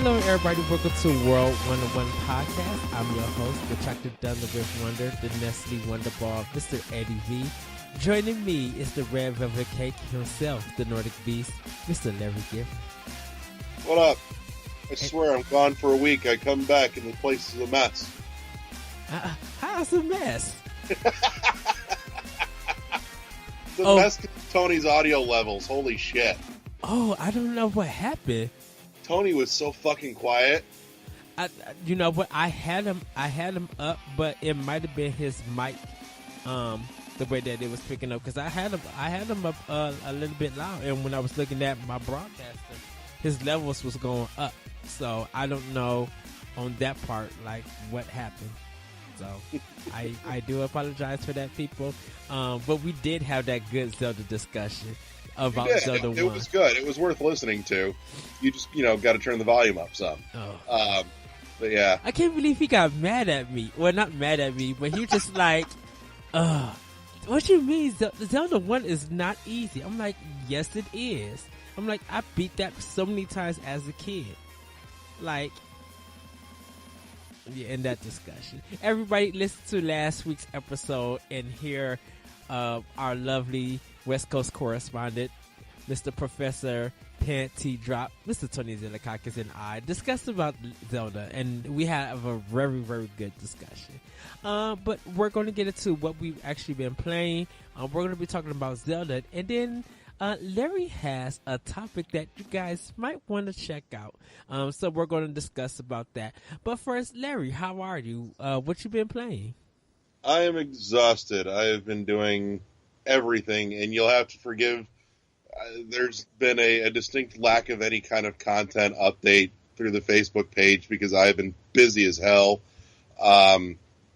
Hello, everybody. Welcome to World 101 Podcast. I'm your host, the Chocolate Dunderbiff Wonder, the Nestle Wonderball, Mr. Eddie V. Joining me is the Red Velvet Cake himself, the Nordic Beast, Mr. Larry Gift. What up? I swear I'm gone for a week. I come back and the place is a mess. How's a mess? Mess to Tony's audio levels. Holy shit. Oh, I don't know what happened. Tony was so fucking quiet. You know what? I had him up, but it might have been his mic, the way that it was picking up, because I had him up a little bit loud, and when I was looking at my broadcaster, his levels was going up. So I don't know on that part, like, what happened. So I do apologize for that, people. But we did have that good Zelda discussion about Zelda 1. It was good. It was worth listening to. You just, got to turn the volume up some. Oh. But yeah. I can't believe he got mad at me. Well, not mad at me, but he was just like, what you mean? Zelda 1 is not easy. I'm like, yes, it is. I'm like, I beat that so many times as a kid. Like, yeah, in that discussion. Everybody listen to last week's episode and hear our lovely West Coast correspondent, Mr. Professor Panty Drop, Mr. Tony Zelakakis, and I discussed about Zelda, and we have a very, very good discussion. But we're going to get into what we've actually been playing. We're going to be talking about Zelda, and then Larry has a topic that you guys might want to check out. So we're going to discuss about that. But first, Larry, how are you? What you been playing? I am exhausted. I have been doing everything, and you'll have to forgive. There's been a distinct lack of any kind of content update through the Facebook page because I've been busy as hell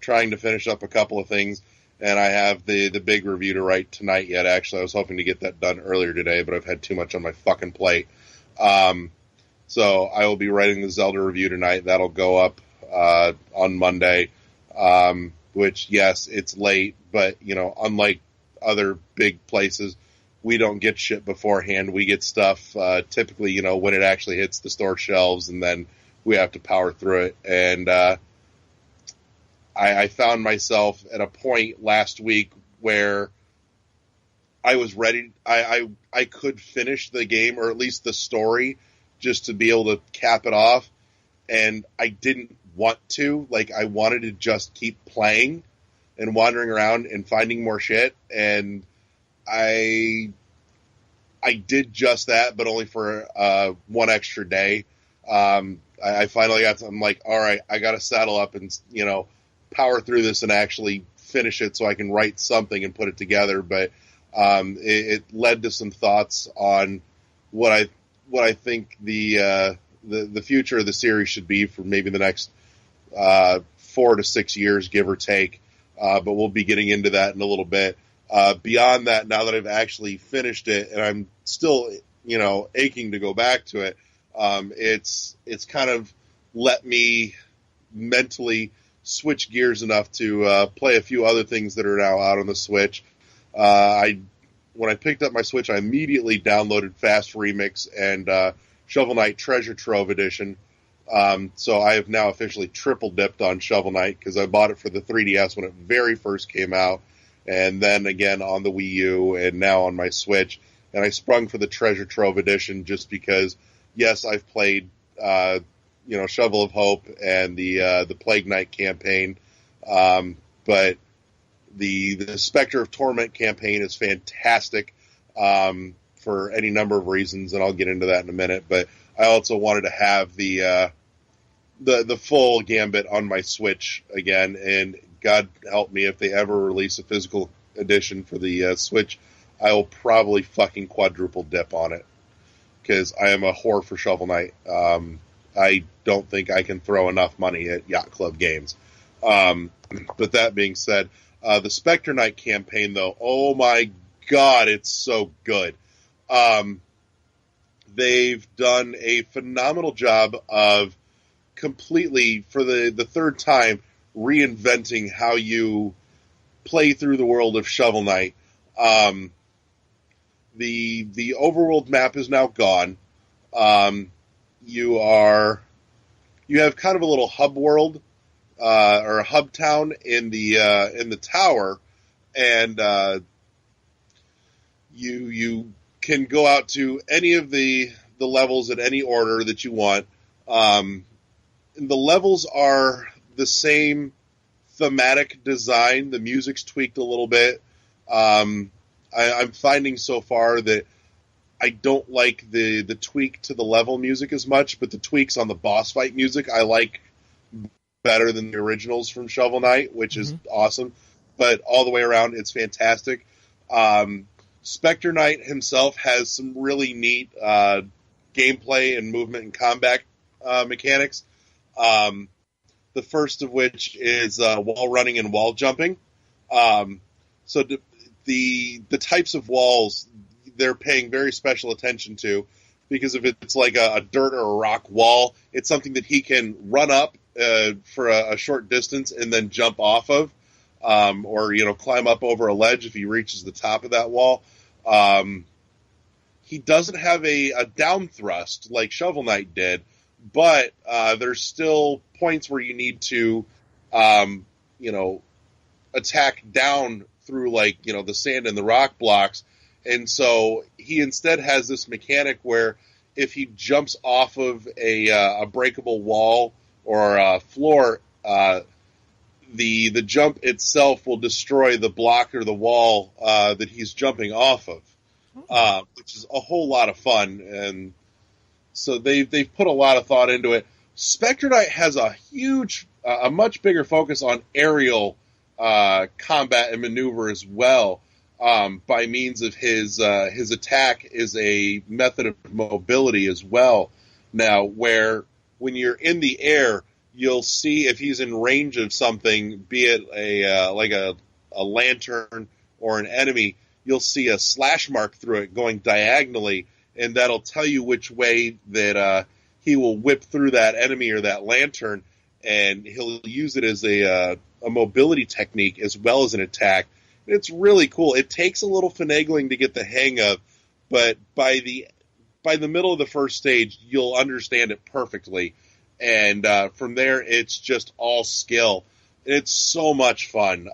trying to finish up a couple of things, and I have the big review to write tonight yet. Actually, I was hoping to get that done earlier today, but I've had too much on my fucking plate. So I will be writing the Zelda review tonight. That'll go up on Monday, which, yes, it's late, but, unlike other big places, we don't get shit beforehand. We get stuff typically, when it actually hits the store shelves, and then we have to power through it. And I found myself at a point last week where I was ready. I could finish the game, or at least the story, just to be able to cap it off. And I didn't want to. Like, I wanted to just keep playing and wandering around and finding more shit. And I did just that, but only for one extra day. I finally got to, I'm like, all right, I got to saddle up and, power through this and actually finish it so I can write something and put it together. But it led to some thoughts on what I think the future of the series should be for maybe the next 4 to 6 years, give or take. But we'll be getting into that in a little bit. Beyond that, now that I've actually finished it and I'm still, aching to go back to it, it's kind of let me mentally switch gears enough to play a few other things that are now out on the Switch. When I picked up my Switch, I immediately downloaded Fast Remix and Shovel Knight Treasure Trove Edition. So I have now officially triple dipped on Shovel Knight because I bought it for the 3DS when it very first came out, and then again on the Wii U, and now on my Switch. And I sprung for the Treasure Trove Edition just because, yes, I've played, Shovel of Hope and the Plague Knight campaign, but the Spectre of Torment campaign is fantastic for any number of reasons, and I'll get into that in a minute. But I also wanted to have the full gambit on my Switch again, and God help me if they ever release a physical edition for the Switch, I will probably fucking quadruple dip on it because I am a whore for Shovel Knight. I don't think I can throw enough money at Yacht Club games. But that being said, the Spectre Knight campaign, though, oh my God, it's so good. They've done a phenomenal job of completely, for the third time, reinventing how you play through the world of Shovel Knight. The overworld map is now gone. You are you have kind of a little hub world or a hub town in the tower, and you can go out to any of the levels in any order that you want. And the levels are the same thematic design. The music's tweaked a little bit. I'm finding so far that I don't like the tweak to the level music as much, but the tweaks on the boss fight music I like better than the originals from Shovel Knight, which is awesome. But all the way around, it's fantastic. Spectre Knight himself has some really neat gameplay and movement and combat mechanics. The first of which is wall running and wall jumping. So the types of walls they're paying very special attention to, because if it's like a dirt or a rock wall, it's something that he can run up for a short distance and then jump off of, or climb up over a ledge if he reaches the top of that wall. He doesn't have a down thrust like Shovel Knight did, but there's still points where you need to, attack down through the sand and the rock blocks. And so he instead has this mechanic where if he jumps off of a breakable wall or a floor, the jump itself will destroy the block or the wall that he's jumping off of, which is a whole lot of fun. And so they've put a lot of thought into it. Spectre Knight has a much bigger focus on aerial combat and maneuver as well. By means of his attack is a method of mobility as well. Now, where when you're in the air, you'll see if he's in range of something, be it a lantern or an enemy, you'll see a slash mark through it going diagonally, and that'll tell you which way that he will whip through that enemy or that lantern, and he'll use it as a mobility technique as well as an attack. It's really cool. It takes a little finagling to get the hang of, but by the middle of the first stage, you'll understand it perfectly. And from there, it's just all skill. It's so much fun.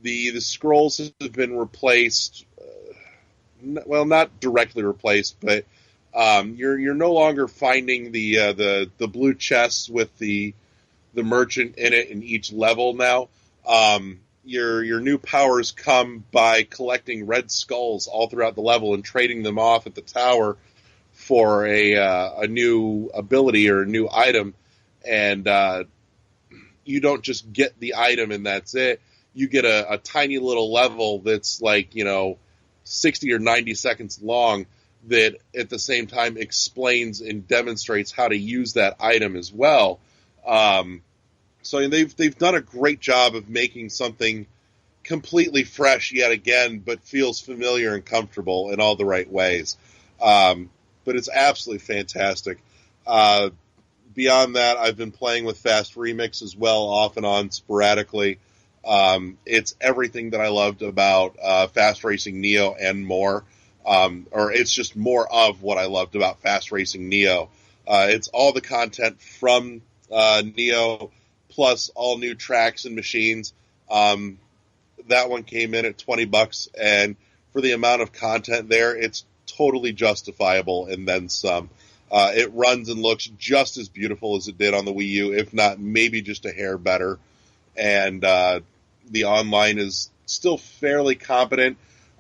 The scrolls have been replaced. Well, not directly replaced, but you're no longer finding the blue chests with the merchant in it in each level now. Your new powers come by collecting red skulls all throughout the level and trading them off at the tower for a new ability or a new item. And you don't just get the item and that's it. You get a tiny little level that's 60 or 90 seconds long that at the same time explains and demonstrates how to use that item as well. So they've done a great job of making something completely fresh yet again, but feels familiar and comfortable in all the right ways. But it's absolutely fantastic. Beyond that, I've been playing with Fast Remix as well, off and on sporadically. It's everything that I loved about Fast Racing Neo and more. Or it's just more of what I loved about Fast Racing Neo. It's all the content from Neo, plus all new tracks and machines. That one came in at $20, and for the amount of content there, it's totally justifiable and then some. It runs and looks just as beautiful as it did on the Wii U, if not maybe just a hair better. And the online is still fairly competent.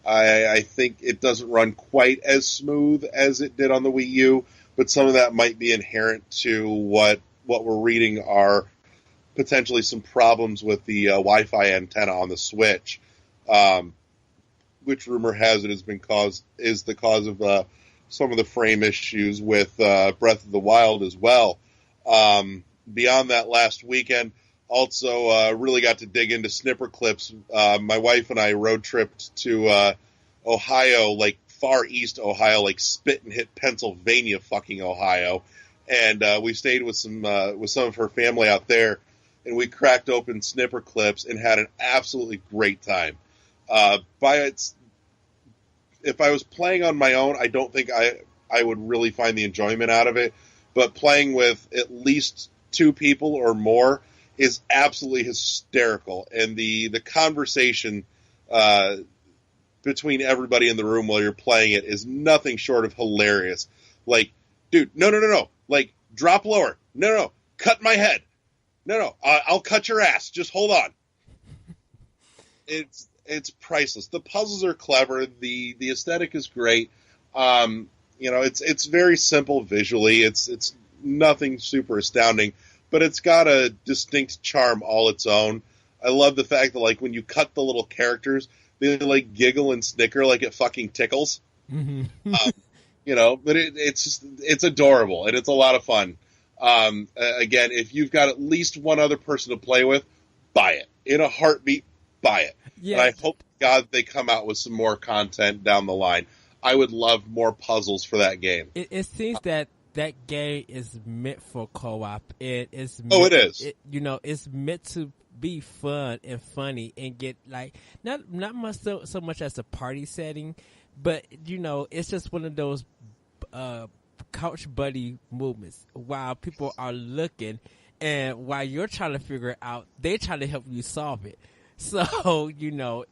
I think it doesn't run quite as smooth as it did on the Wii U, but some of that might be inherent to what we're reading are potentially some problems with the Wi-Fi antenna on the Switch, which rumor has it is the cause of some of the frame issues with Breath of the Wild as well. Beyond that, last weekend, also really got to dig into snipper clips. My wife and I road tripped to Ohio, far east Ohio, Spit and Hit Pennsylvania fucking Ohio. And we stayed with some of her family out there, and we cracked open snipper clips and had an absolutely great time. If I was playing on my own, I don't think I would really find the enjoyment out of it. but playing with at least 2 people or more is absolutely hysterical. And the conversation between everybody in the room while you're playing it is nothing short of hilarious. Like, dude, no. Like, drop lower. No. Cut my head. No. I'll cut your ass. Just hold on. It's priceless. The puzzles are clever. The aesthetic is great. It's very simple visually. It's nothing super astounding, but it's got a distinct charm all its own. I love the fact that, like, when you cut the little characters, they, like, giggle and snicker like it fucking tickles. Mm-hmm. But it's adorable, and it's a lot of fun. Again, if you've got at least one other person to play with, buy it. In a heartbeat, buy it. Yeah. And I hope, God, they come out with some more content down the line. I would love more puzzles for that game. It seems that game is meant for co-op. It is. It is. It's meant to be fun and funny and get, like, not much so much as a party setting, but it's just one of those couch buddy movements while people are looking, and while you're trying to figure it out, they're trying to help you solve it. So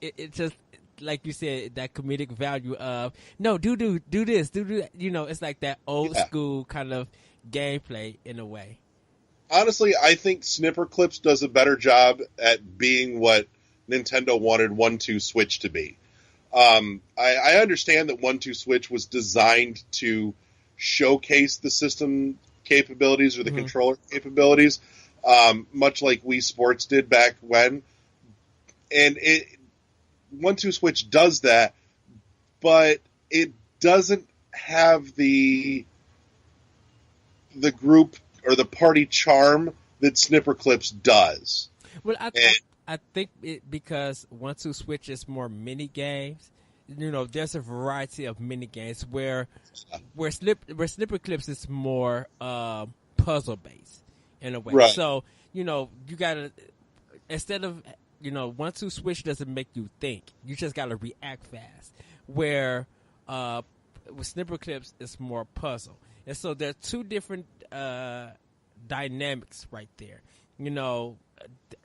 it just, like you said, that comedic value of, no, do this, do that. It's like that old school kind of gameplay in a way. Honestly, I think Snipper Clips does a better job at being what Nintendo wanted 1-2 Switch to be. I understand that 1-2 Switch was designed to showcase the system capabilities or the controller capabilities, much like Wii Sports did back when. And 1-2 Switch does that, but it doesn't have the group or the party charm that Snipper Clips does. Well, I think it, because 1-2 Switch is more mini games. There's a variety of mini games where Snipper Clips is more puzzle based in a way. Right. So you gotta, instead of 1-2 Switch doesn't make you think. You just gotta react fast. Where with Snipper Clips, it's more puzzle. And so there are two different dynamics right there.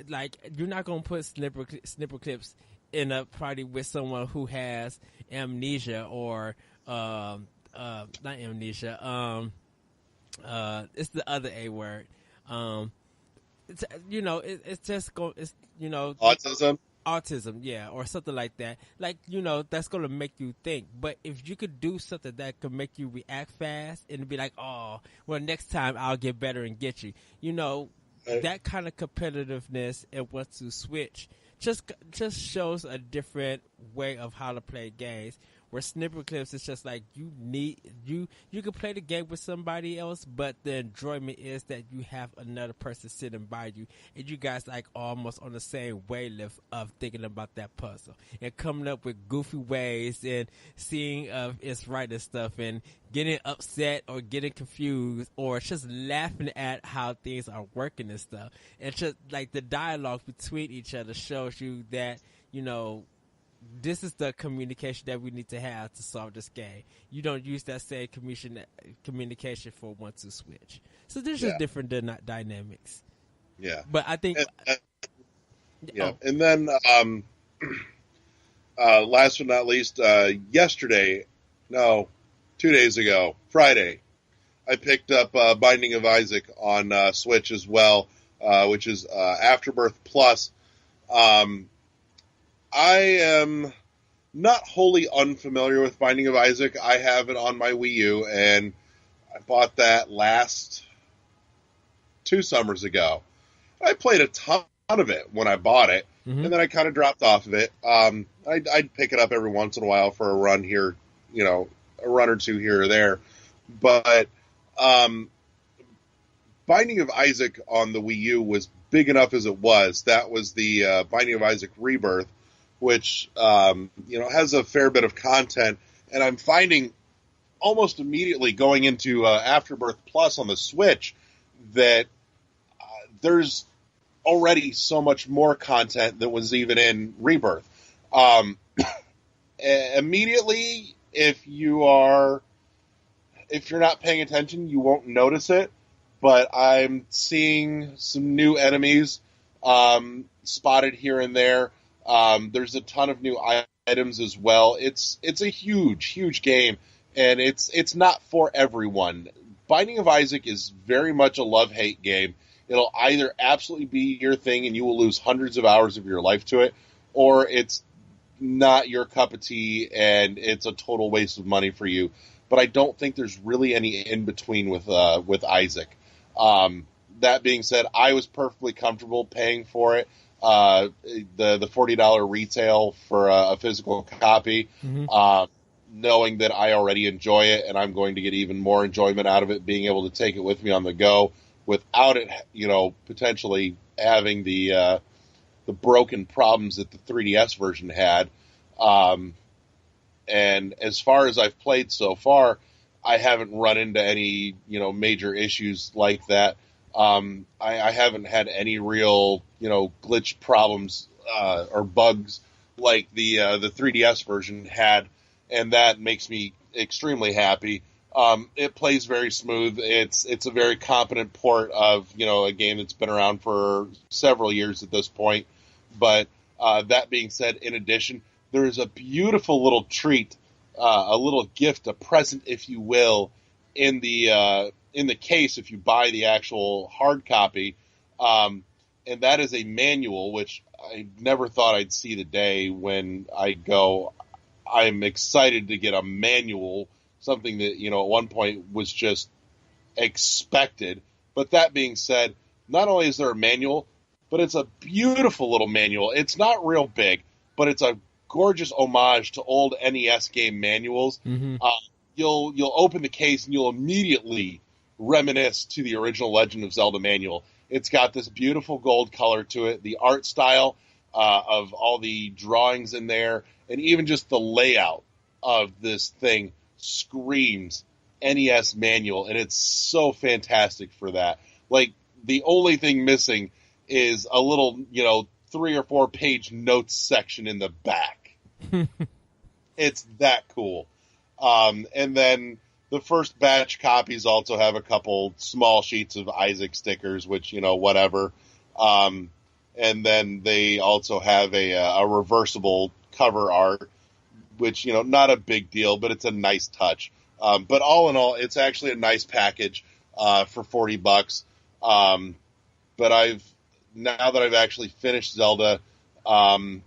Like, you're not going to put snipper clips in a party with someone who has amnesia or not amnesia. It's the other A word. It's just going. It's autism, yeah, or something like that. Like, that's going to make you think. But if you could do something that could make you react fast and be like, oh, well, next time I'll get better and get you. That kind of competitiveness and 1-2 Switch just shows a different way of how to play games. Where Snipper Clips is just like, you can play the game with somebody else, but the enjoyment is that you have another person sitting by you, and you guys like almost on the same wavelength of thinking about that puzzle and coming up with goofy ways and seeing if it's right and stuff, and getting upset or getting confused or just laughing at how things are working and stuff. And just like the dialogue between each other shows you that this is the communication that we need to have to solve this game. You don't use that same communication for 1-2 Switch. So there's just different dynamics. Yeah. But I think... And then, last but not least, 2 days ago, Friday, I picked up Binding of Isaac on Switch as well, which is Afterbirth Plus. I am not wholly unfamiliar with Binding of Isaac. I have it on my Wii U, and I bought that 2 summers ago. I played a ton of it when I bought it, and then I kind of dropped off of it. I'd pick it up every once in a while for a run here, a run or two here or there. But Binding of Isaac on the Wii U was big enough as it was. That was the Binding of Isaac Rebirth, which has a fair bit of content, and I'm finding almost immediately going into Afterbirth Plus on the Switch that there's already so much more content that was even in Rebirth. Immediately, if you are if you're not paying attention, you won't notice it. But I'm seeing some new enemies spotted here and there. There's a ton of new items as well. It's a huge game, and it's not for everyone. Binding of Isaac is very much a love-hate game. It'll either absolutely be your thing and you will lose hundreds of hours of your life to it, or it's not your cup of tea and it's a total waste of money for you. But I don't think there's really any in between with Isaac. That being said, I was perfectly comfortable paying for it. The $40 retail for a physical copy, knowing that I already enjoy it and I'm going to get even more enjoyment out of it, being able to take it with me on the go without it, potentially having the broken problems that the 3DS version had. And as far as I've played so far, I haven't run into any, major issues like that. I haven't had any real, glitch problems or bugs like the 3DS version had, and that makes me extremely happy. It plays very smooth. It's a very competent port of, a game that's been around for several years at this point. But that being said, in addition, there is a beautiful little treat, a little gift, a present, if you will, in the case if you buy the actual hard copy, and that is a manual, which I never thought I'd see the day when I'm excited to get a manual, something that, at one point was just expected. But that being said, not only is there a manual, but it's a beautiful little manual. It's not real big, but it's a gorgeous homage to old NES game manuals. You'll open the case and you'll immediately reminisce to the original Legend of Zelda manual. It's got this beautiful gold color to it, the art style of all the drawings in there, and even just the layout of this thing screams NES manual, and it's so fantastic for that. Like, the only thing missing is a little, 3 or 4 page notes section in the back. It's that cool. And then the first batch copies also have a couple small sheets of Isaac stickers, which, whatever. And then they also have a reversible cover art, which, not a big deal, but it's a nice touch. But all in all, it's actually a nice package for $40. But now that I've actually finished Zelda, I'm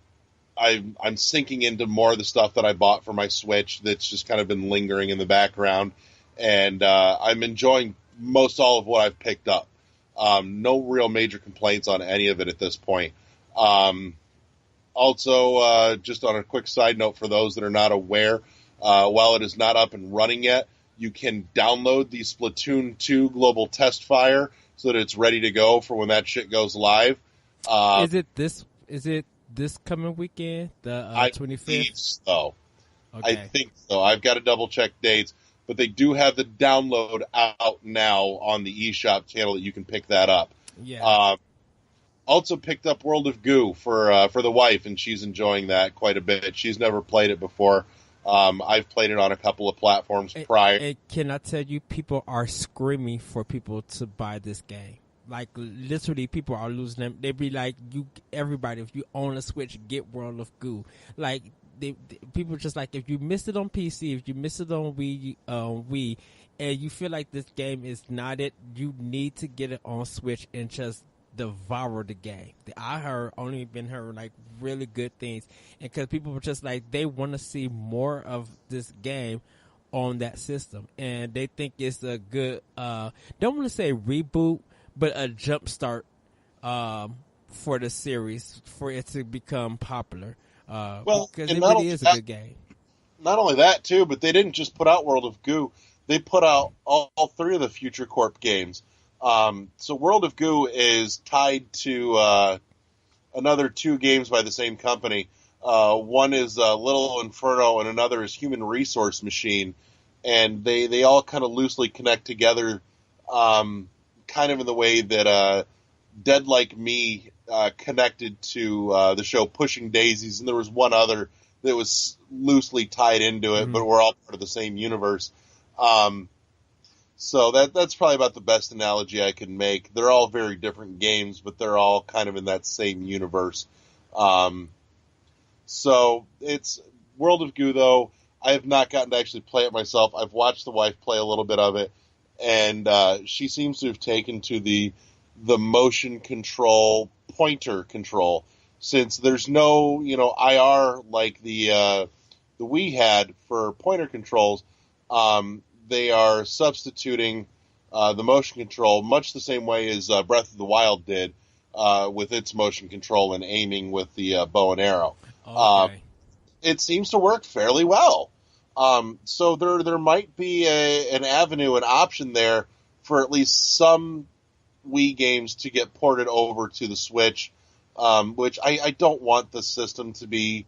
sinking into more of the stuff that I bought for my Switch that's just kind of been lingering in the background, and I'm enjoying most all of what I've picked up. No real major complaints on any of it at this point. Also, just on a quick side note for those that are not aware, while it is not up and running yet, you can download the Splatoon 2 global test file so that it's ready to go for when that shit goes live. Is it this coming weekend, the 25th? So. Okay. I think so. I've got to double check dates, but they do have the download out now on the eShop channel that you can pick that up. Yeah. Also picked up World of Goo for the wife, and she's enjoying that quite a bit. She's never played it before. I've played it on a couple of platforms prior. And can I tell you, people are screaming for people to buy this game. Like, literally, people are losing them. They be like, everybody, if you own a Switch, get World of Goo. Like, people just like, if you missed it on PC, if you missed it on Wii, and you feel like this game is not it, you need to get it on Switch and just devour the game. I only been heard like really good things, and because people were just like, they want to see more of this game on that system, and they think it's a good don't want to say reboot, but a jump start for the series, for it to become popular, because it really is a good game. Not only that too, but they didn't just put out World of Goo, they put out all 3 of the Future Corp games. So World of Goo is tied to another 2 games by the same company. One is Little Inferno, and another is Human Resource Machine, and they all kind of loosely connect together, kind of in the way that Dead Like Me connected to the show Pushing Daisies, and there was one other that was loosely tied into it, but we're all part of the same universe. So that's probably about the best analogy I can make. They're all very different games, but they're all kind of in that same universe. Um, so it's World of Goo, though. I have not gotten to actually play it myself. I've watched the wife play a little bit of it, and she seems to have taken to the motion control, pointer control, since there's no IR like the Wii had for pointer controls. They are substituting the motion control much the same way as Breath of the Wild did with its motion control and aiming with the bow and arrow. Okay. It seems to work fairly well. So there might be an avenue, an option there for at least some Wii games to get ported over to the Switch, which I don't want the system to be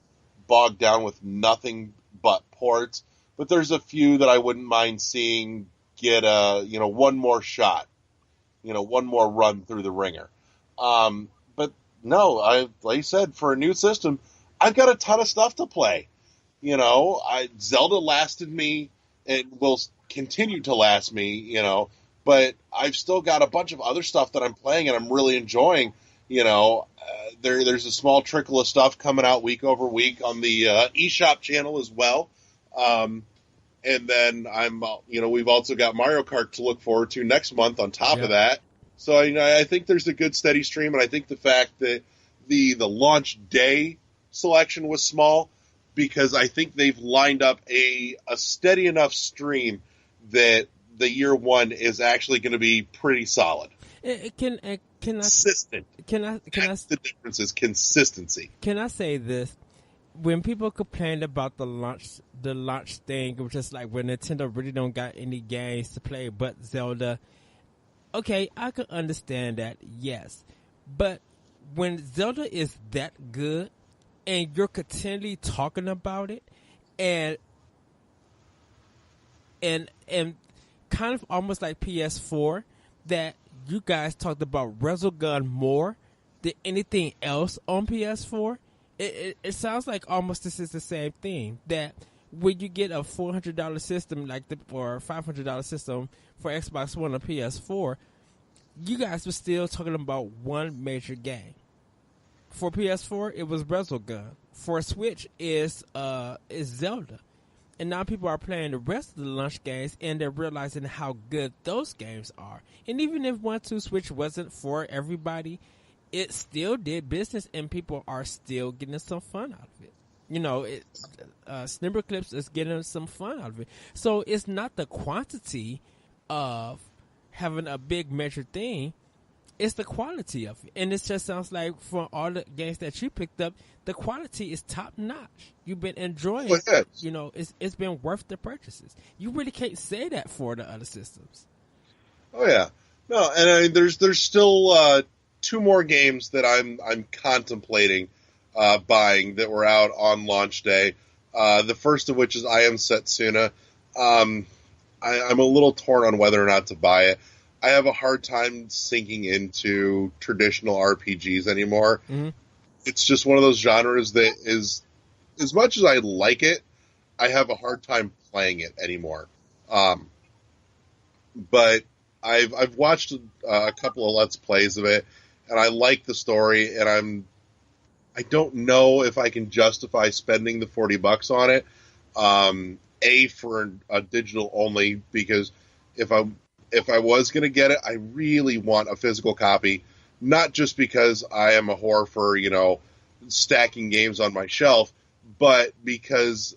bogged down with nothing but ports. But there's a few that I wouldn't mind seeing get one more shot, one more run through the ringer. But no, like you said, for a new system, I've got a ton of stuff to play. Zelda lasted me and will continue to last me, but I've still got a bunch of other stuff that I'm playing and I'm really enjoying. There's a small trickle of stuff coming out week over week on the eShop channel as well. And then we've also got Mario Kart to look forward to next month on top of that. So I think there's a good steady stream, and I think the fact that the launch day selection was small, because I think they've lined up a steady enough stream that the year one is actually going to be pretty solid. Consistent. That's the difference is consistency. Can I say this? When people complain about the launch thing, it was just like when Nintendo really don't got any games to play but Zelda. Okay, I can understand that, yes. But when Zelda is that good and you're continually talking about it and kind of almost like PS4, that you guys talked about Resogun more than anything else on PS4, it sounds like almost this is the same thing, that when you get a $400 system or $500 system for Xbox One or PS4, you guys were still talking about one major game. For PS4, it was Resogun. For Switch, is Zelda. And now people are playing the rest of the launch games, and they're realizing how good those games are. And even if 1-2 Switch wasn't for everybody, it still did business, and people are still getting some fun out of it. Snipperclips is getting some fun out of it. So it's not the quantity of having a big major thing. It's the quality of it. And it just sounds like from all the games that you picked up, the quality is top notch. You've been enjoying it. It's been worth the purchases. You really can't say that for the other systems. Oh yeah. No, and there's still two more games that I'm contemplating buying that were out on launch day. The first of which is I Am Setsuna. I'm a little torn on whether or not to buy it. I have a hard time sinking into traditional RPGs anymore. Mm-hmm. It's just one of those genres that is, as much as I like it, I have a hard time playing it anymore. But I've watched a couple of Let's Plays of it, and I like the story, and I don't know if I can justify spending the $40 on it. For a digital only, because if I was going to get it, I really want a physical copy, not just because I am a whore for, stacking games on my shelf, but because,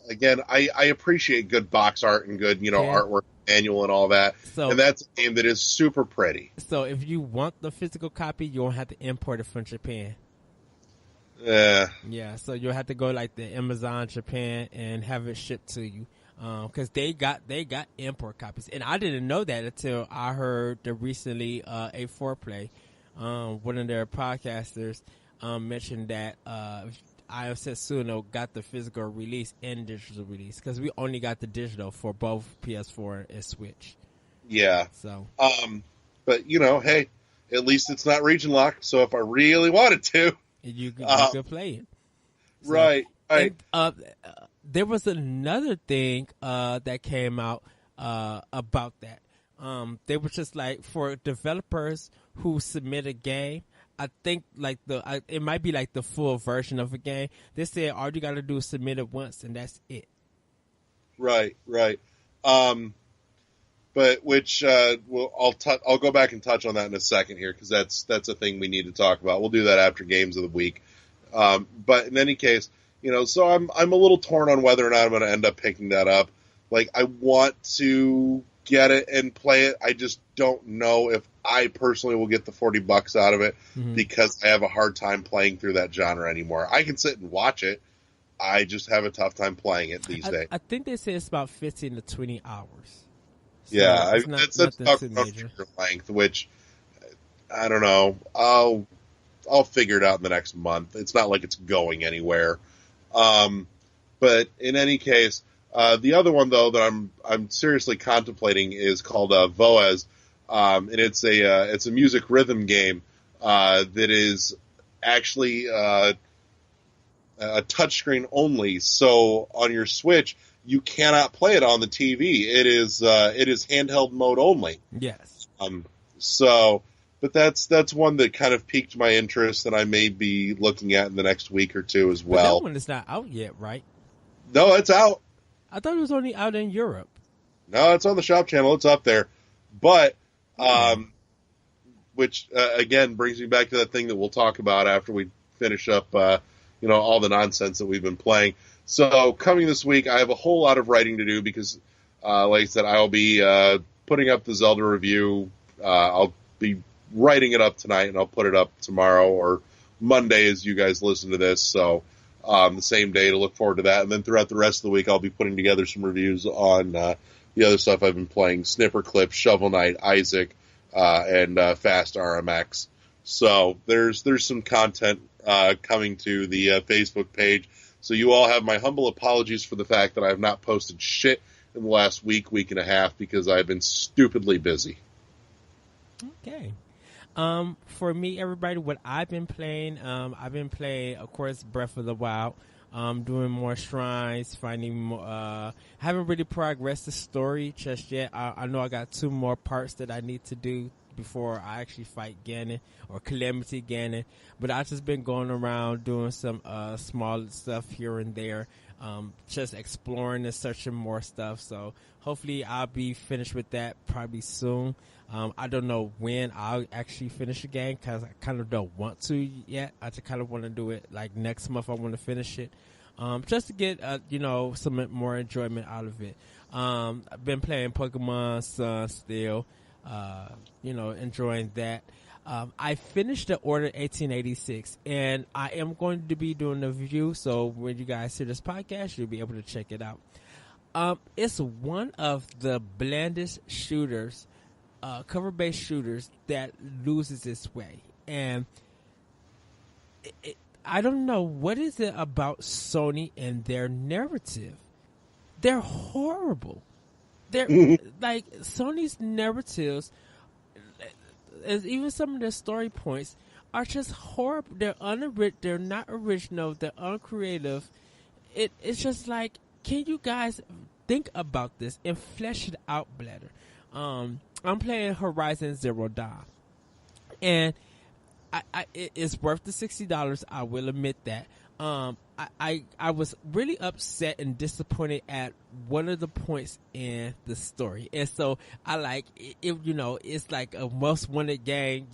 again, I appreciate good box art and good, artwork, manual and all that. And that's a game that is super pretty. So if you want the physical copy, you'll have to import it from Japan. Yeah, so you'll have to go like the Amazon Japan and have it shipped to you. Because they got import copies, and I didn't know that until I heard the recently A4 Play, one of their podcasters mentioned that I Am Setsuna got the physical release and digital release, because we only got the digital for both PS4 and Switch. Yeah. So, but hey, at least it's not region locked. So if I really wanted to, you could play it. So, right. And, there was another thing that came out about that. They were just like, for developers who submit a game, I think like it might be like the full version of a game. They said all you got to do is submit it once and that's it. Right. But which I'll go back and touch on that in a second here, because that's a thing we need to talk about. We'll do that after games of the week. But in any case, so I'm a little torn on whether or not I'm going to end up picking that up. Like, I want to get it and play it. I just don't know if I personally will get the $40 out of it, because I have a hard time playing through that genre anymore. I can sit and watch it. I just have a tough time playing it these days. I think they say it's about 15 to 20 hours. So yeah, that's tough too major length, which I don't know. I'll figure it out in the next month. It's not like it's going anywhere. But in any case, the other one though that I'm seriously contemplating is called Voez, and it's a music rhythm game that is actually a touchscreen only. So on your Switch, you cannot play it on the TV. It is handheld mode only. Yes. But that's one that kind of piqued my interest, and I may be looking at in the next week or two as well. But that one is not out yet, right? No, it's out. I thought it was only out in Europe. No, it's on the shop channel. It's up there. But, which, again, brings me back to that thing that we'll talk about after we finish up, all the nonsense that we've been playing. So, coming this week, I have a whole lot of writing to do because, like I said, I'll be putting up the Zelda review. I'll be writing it up tonight, and I'll put it up tomorrow or Monday as you guys listen to this. So, the same day to look forward to that. And then throughout the rest of the week, I'll be putting together some reviews on the other stuff I've been playing: Snipper Clip, Shovel Knight, Isaac, and Fast RMX. So there's some content coming to the Facebook page. So you all have my humble apologies for the fact that I have not posted shit in the last week and a half, because I've been stupidly busy. Okay. For me, everybody, what I've been playing, of course, Breath of the Wild. Doing more shrines, finding more. Haven't really progressed the story just yet. I know I got 2 more parts that I need to do before I actually fight Ganon or Calamity Ganon. But I've just been going around doing some small stuff here and there, just exploring and searching more stuff. So hopefully I'll be finished with that probably soon. I don't know when I'll actually finish the game, because I kind of don't want to yet. I just kind of want to do it like next month. I want to finish it, just to get some more enjoyment out of it. I've been playing Pokemon Sun still, enjoying that. I finished the Order 1886, and I am going to be doing a review. So when you guys hear this podcast, you'll be able to check it out. It's one of the blandest shooters. Cover-based shooters that loses its way, and I don't know what is it about Sony and their narrative. They're horrible. They're like Sony's narratives, even some of their story points are just horrible. They're not original. They're uncreative. It's just like, can you guys think about this and flesh it out better? I'm playing Horizon Zero Dawn, and it's worth the $60. I will admit that. I was really upset and disappointed at one of the points in the story, and so I like it. It's like a most wanted game,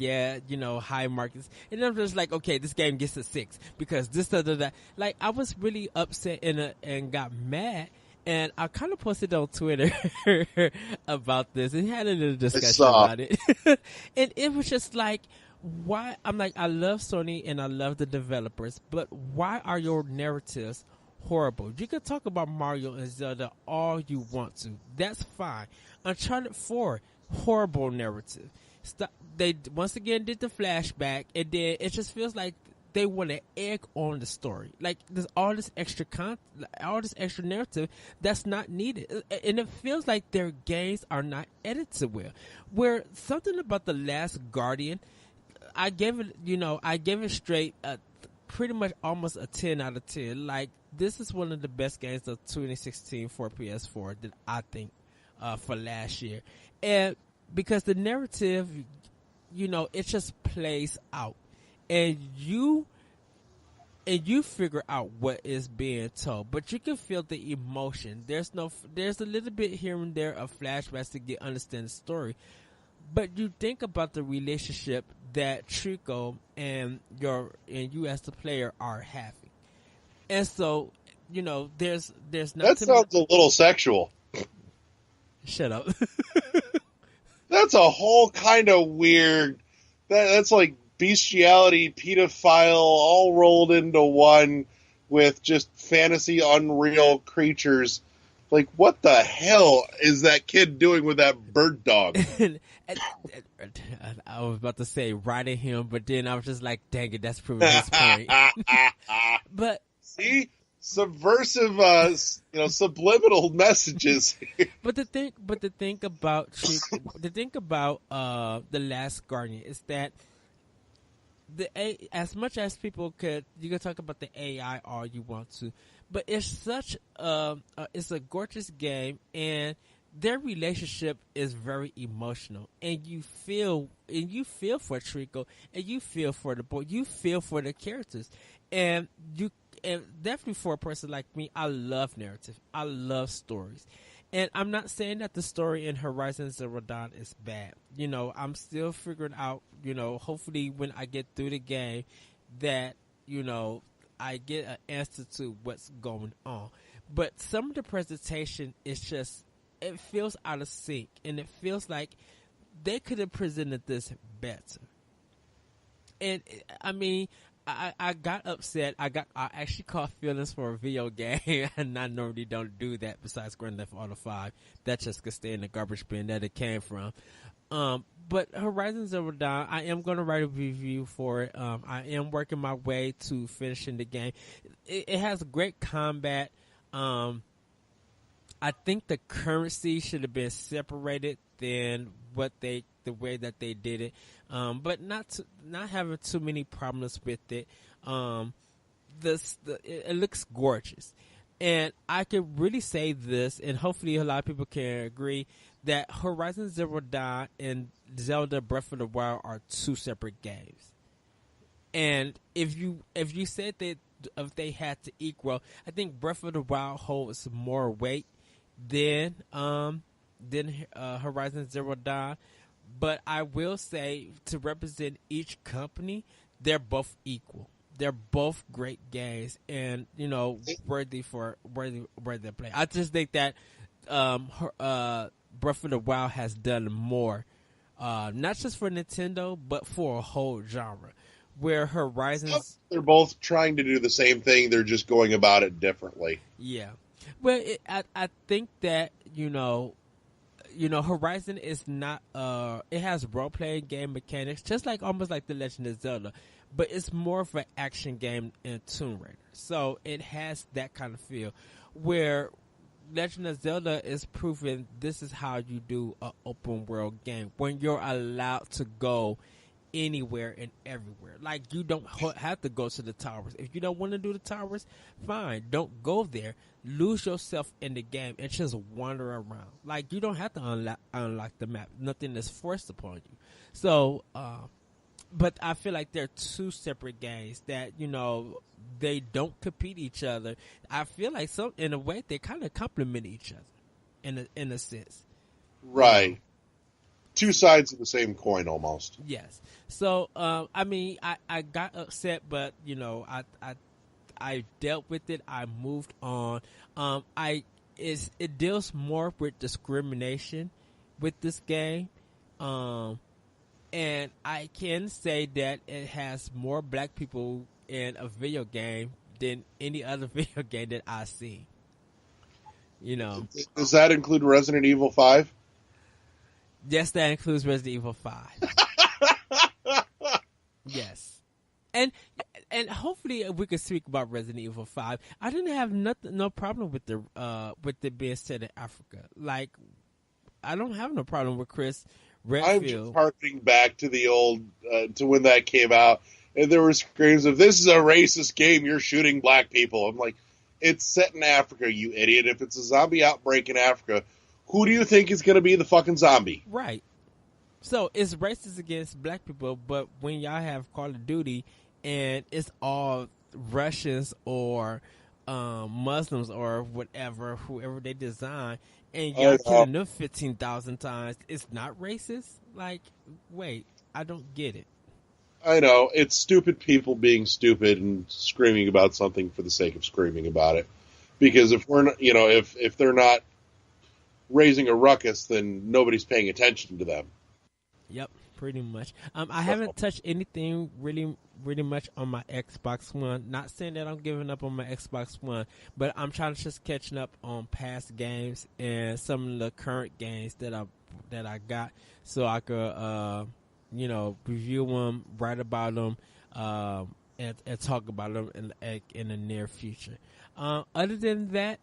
high markets, and I'm just like, okay, this game gets a 6 because this, that. Like, I was really upset and got mad. And I kind of posted on Twitter about this and had a little discussion about it. And it was just like, why? I'm like, I love Sony and I love the developers, but why are your narratives horrible? You can talk about Mario and Zelda all you want to. That's fine. Uncharted 4, horrible narrative. They once again did the flashback, and then it just feels like they want to egg on the story. Like, there's all this extra all this extra narrative that's not needed. And it feels like their games are not edited well. Where something about The Last Guardian, I gave it straight, pretty much almost a 10 out of 10. Like, this is one of the best games of 2016 for PS4 that I think, for last year. And because the narrative, it just plays out, and you figure out what is being told, but you can feel the emotion. There's a little bit here and there of flashbacks to understand the story, but you think about the relationship that Trico and you as the player are having, and so there's not. That sounds a little sexual. Shut up. That's a whole kind of weird. That's like bestiality, pedophile, all rolled into one with just fantasy, unreal creatures. Like, what the hell is that kid doing with that bird dog? I was about to say riding him, but then I was just like, dang it, that's proving his point. But see, subversive, subliminal messages. But the thing about the Last Guardian is that as much as you can talk about the AI all you want to, but it's such it's a gorgeous game, and their relationship is very emotional, and you feel for Trico, and you feel for the boy, you feel for the characters, and definitely for a person like me, I love narrative, I love stories. And I'm not saying that the story in Horizon Zero Dawn is bad. I'm still figuring out, hopefully when I get through the game that, I get an answer to what's going on. But some of the presentation is just, it feels out of sync. And it feels like they could have presented this better. And, I mean, I got upset. I actually caught feelings for a video game, and I normally don't do that. Besides Grand Theft Auto 5, that just could stay in the garbage bin that it came from. But Horizon Zero Dawn, I am going to write a review for it. I am working my way to finishing the game. It has great combat. I think the currency should have been separated than the way that they did it. But not having too many problems with it. It looks gorgeous, and I can really say this, and hopefully a lot of people can agree that Horizon Zero Dawn and Zelda Breath of the Wild are two separate games. And if you said that if they had to equal, I think Breath of the Wild holds more weight than Horizon Zero Dawn. But I will say, to represent each company, they're both equal. They're both great games, and worthy to play. I just think that Breath of the Wild has done more, not just for Nintendo, but for a whole genre. Where Horizons, they're both trying to do the same thing. They're just going about it differently. Yeah. Well, I think that Horizon is not. It has role playing game mechanics, just like almost like The Legend of Zelda, but it's more of an action game in Tomb Raider. So it has that kind of feel. Where Legend of Zelda is proving this is how you do an open world game when you're allowed to go anywhere and everywhere. Like, you don't have to go to the towers. If you don't want to do the towers, fine, don't go there. Lose yourself in the game and just wander around. Like, you don't have to unlock the map. Nothing is forced upon you. So, but I feel like they're two separate games that, they don't compete each other. I feel like in a way they kind of complement each other in a sense. Right. Two sides of the same coin, almost. Yes. So, I mean, I got upset, but I dealt with it. I moved on. It deals more with discrimination with this game, and I can say that it has more black people in a video game than any other video game that I've seen. Does that include Resident Evil 5? Yes, that includes Resident Evil 5. Yes. And hopefully we can speak about Resident Evil 5. I didn't have no problem with it being set in Africa. Like, I don't have no problem with Chris Redfield. I'm just harkening back to the old to when that came out, and there were screams of "This is a racist game. You're shooting black people." I'm like, it's set in Africa, you idiot. If it's a zombie outbreak in Africa, who do you think is going to be the fucking zombie? Right. So it's racist against black people, but when y'all have Call of Duty and it's all Russians or Muslims or whatever, whoever they design, and y'all killing them 15,000 times, it's not racist? Like, wait, I don't get it. I know. It's stupid people being stupid and screaming about something for the sake of screaming about it. Because if we're not, if they're not raising a ruckus, then nobody's paying attention to them. Yep, pretty much. I haven't touched anything really much on my Xbox One. Not saying that I'm giving up on my Xbox One, but I'm trying to just catching up on past games and some of the current games that I got, so I could review them, write about them, and talk about them in the near future. Other than that,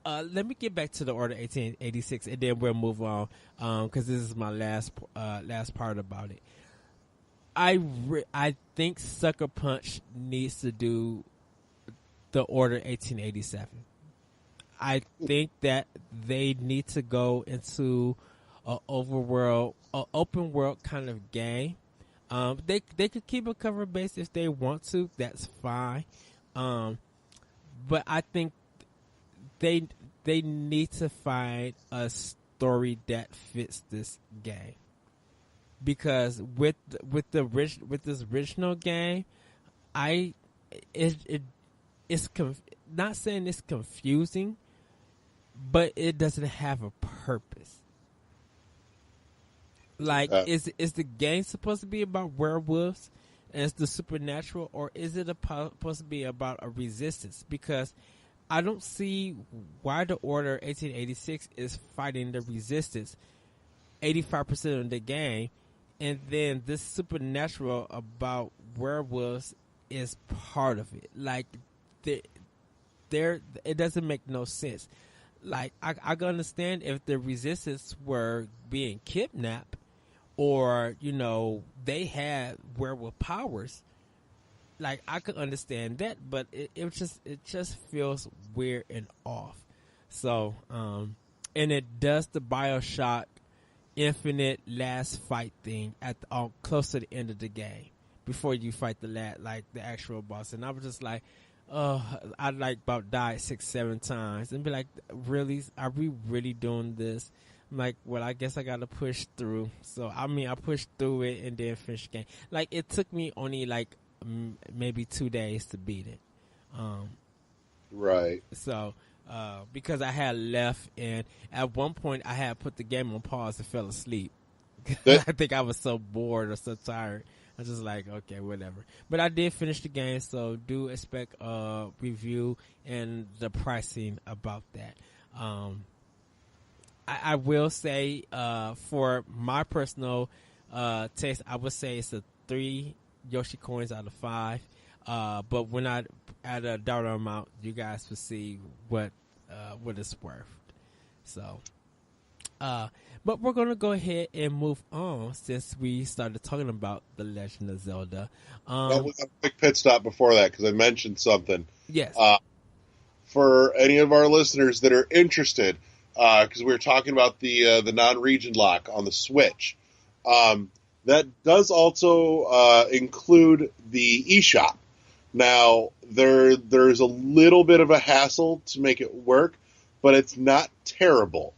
let me get back to the Order 1886, and then we'll move on, because this is my last part about it. I think Sucker Punch needs to do the Order 1887. I think that they need to go into an open world kind of game. They could keep it cover based if they want to. That's fine. But I think they need to find a story that fits this game, because with this original game, it's not saying it's confusing, but it doesn't have a purpose. Like, is the game supposed to be about werewolves and it's the supernatural, or is it supposed to be about a resistance? Because I don't see why the Order 1886 is fighting the resistance 85% of the game, and then this supernatural about werewolves is part of it. Like, it doesn't make no sense. Like, I can understand if the resistance were being kidnapped, or they had werewolf powers. Like, I could understand that, but it just feels weird and off. So, and it does the BioShock Infinite last fight thing at close to the end of the game, before you fight the actual boss. And I was just like, oh, I about died 6-7 times and be like, really? Are we really doing this? I'm like, well, I guess I got to push through. So, I pushed through it and then finished the game. Like, it took me only maybe 2 days to beat it. Right. So, because I had left, and at one point I had put the game on pause and fell asleep. I think I was so bored or so tired. I was just like, okay, whatever. But I did finish the game, so do expect a review and the pricing about that. I will say, for my personal taste, I would say it's a 3 Yoshi coins out of 5. But when I add a dollar amount, you guys will see what it's worth. So, but we're gonna go ahead and move on, since we started talking about The Legend of Zelda. That was a quick pit stop before that, because I mentioned something. Yes. For any of our listeners that are interested, because we were talking about the non-region lock on the Switch. That does also include the eShop. Now, there's a little bit of a hassle to make it work, but it's not terrible.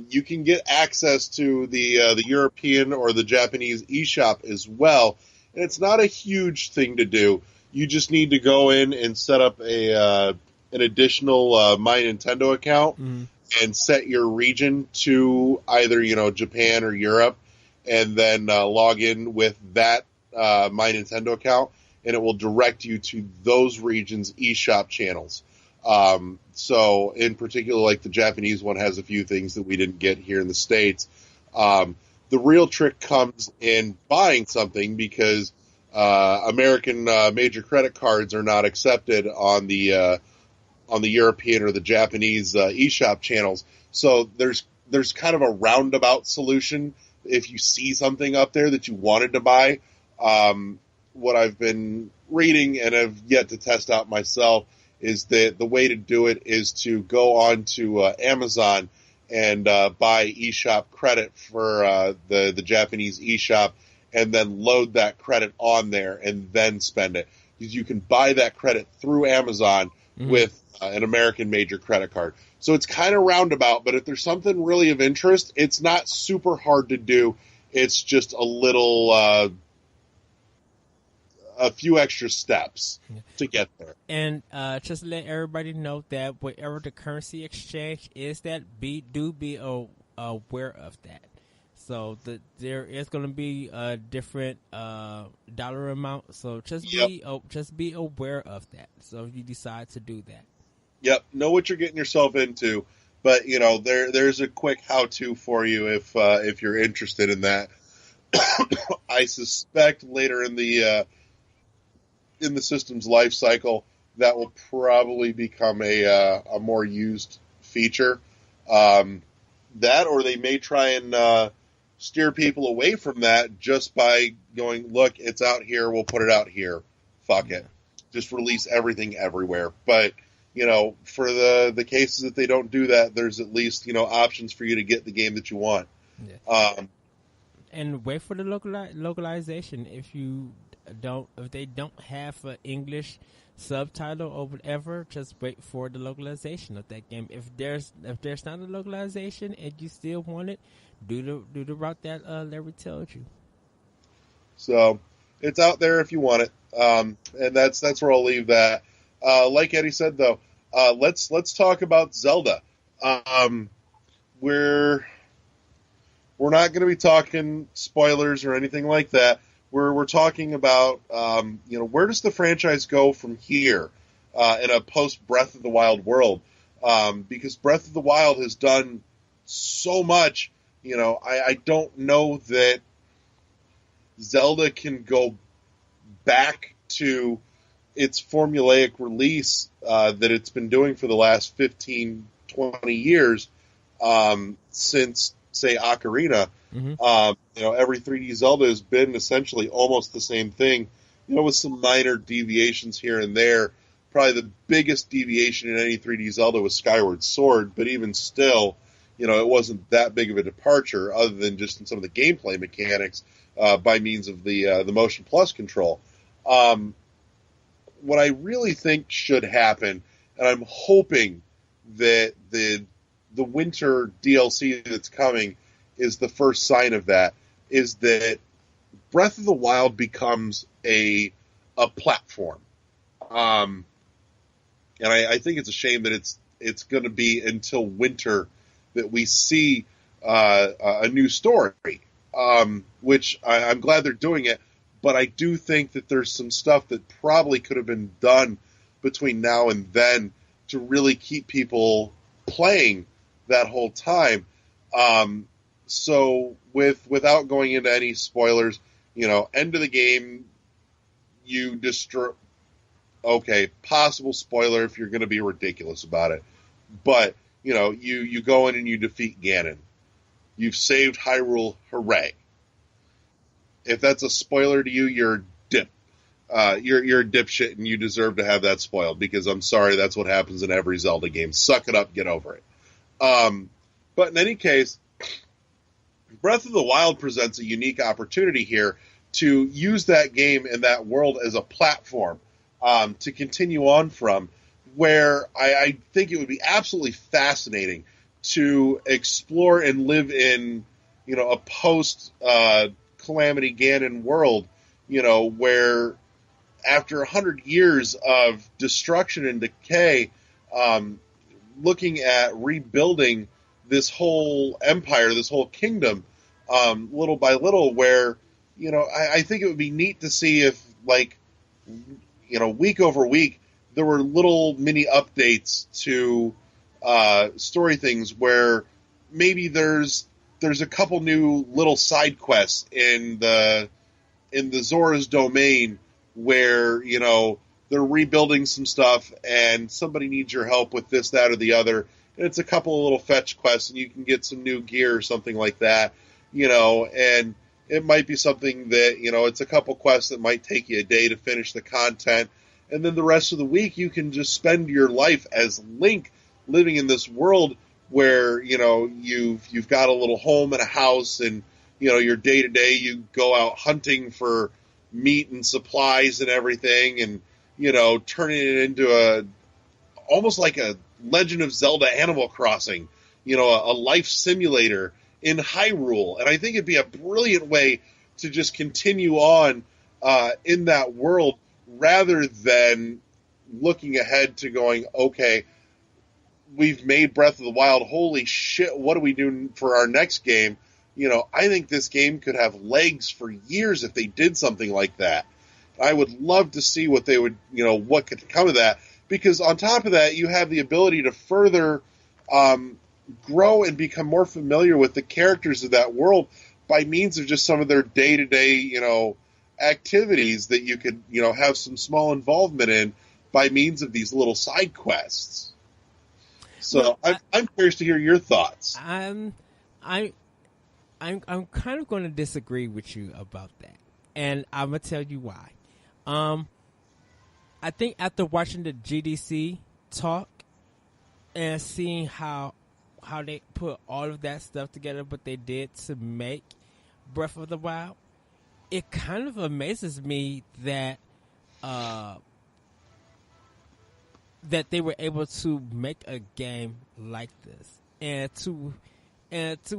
You can get access to the European or the Japanese eShop as well, and it's not a huge thing to do. You just need to go in and set up an additional My Nintendo account, and set your region to either Japan or Europe, and then log in with that My Nintendo account, and it will direct you to those regions' eShop channels. So in particular, like the Japanese one has a few things that we didn't get here in the States. The real trick comes in buying something, because American major credit cards are not accepted on the European or the Japanese eShop channels. So there's kind of a roundabout solution if you see something up there that you wanted to buy. What I've been reading and have yet to test out myself is that the way to do it is to go on to Amazon and buy eShop credit for the Japanese eShop, and then load that credit on there and then spend it. Because you can buy that credit through Amazon with an American major credit card. So it's kind of roundabout, but if there's something really of interest, it's not super hard to do. It's just a little, a few extra steps to get there. And just let everybody know that whatever the currency exchange is, that be aware of that. So there is going to be a different dollar amount. So just be aware of that. So if you decide to do that. Yep, know what you're getting yourself into. But there's a quick how-to for you if you're interested in that. I suspect later in the system's life cycle that will probably become a more used feature. That, or they may try and steer people away from that just by going, look, it's out here, we'll put it out here. Fuck it. Just release everything everywhere. But, for the cases that they don't do that, there's at least, options for you to get the game that you want. Yeah. And wait for the localization. If they don't have an English subtitle or whatever, just wait for the localization of that game. If there's not a localization and you still want it, do the route that Larry told you. So it's out there if you want it, and that's where I'll leave that. Like Eddie said, though, let's talk about Zelda. We're not going to be talking spoilers or anything like that. We're talking about where does the franchise go from here in a post Breath of the Wild world, because Breath of the Wild has done so much. I don't know that Zelda can go back to its formulaic release that it's been doing for the last 15, 20 years since, say, Ocarina. Every 3D Zelda has been essentially almost the same thing, with some minor deviations here and there. Probably the biggest deviation in any 3D Zelda was Skyward Sword, but even still, it wasn't that big of a departure other than just in some of the gameplay mechanics by means of the Motion Plus control. What I really think should happen, and I'm hoping that the winter DLC that's coming is the first sign of that, is that Breath of the Wild becomes a platform. And I think it's a shame that it's going to be until winter that we see a new story, which I'm glad they're doing it, but I do think that there's some stuff that probably could have been done between now and then to really keep people playing that whole time. So without going into any spoilers, end of the game, you destroy. Okay, possible spoiler if you're going to be ridiculous about it, but you go in and you defeat Ganon. You've saved Hyrule, hooray! If that's a spoiler to you, you're a dip. You're a dipshit, and you deserve to have that spoiled, because I'm sorry, that's what happens in every Zelda game. Suck it up, get over it. But in any case, Breath of the Wild presents a unique opportunity here to use that game and that world as a platform to continue on from, where I think it would be absolutely fascinating to explore and live in, a post Calamity Ganon world, where after 100 years of destruction and decay, looking at rebuilding this whole empire, this whole kingdom, little by little, where, I think it would be neat to see if, week over week, there were little mini updates to story things where maybe there's a couple new little side quests in the Zora's domain where, they're rebuilding some stuff and somebody needs your help with this, that, or the other. And it's a couple of little fetch quests and you can get some new gear or something like that, and it might be something that, it's a couple quests that might take you a day to finish the content. And then the rest of the week you can just spend your life as Link living in this world where you've got a little home and a house, and your day to day you go out hunting for meat and supplies and everything, and turning it into almost like a Legend of Zelda Animal Crossing, a life simulator in Hyrule. And I think it'd be a brilliant way to just continue on in that world, rather than looking ahead to going, okay, we've made Breath of the Wild. Holy shit, what do we do for our next game? I think this game could have legs for years if they did something like that. I would love to see what they would, what could come of that. Because on top of that, you have the ability to further grow and become more familiar with the characters of that world by means of just some of their day-to-day, activities that you could, have some small involvement in by means of these little side quests. So I'm curious to hear your thoughts. I'm kind of going to disagree with you about that, and I'm gonna tell you why. I think after watching the GDC talk and seeing how they put all of that stuff together, what they did to make Breath of the Wild, it kind of amazes me that that they were able to make a game like this, and to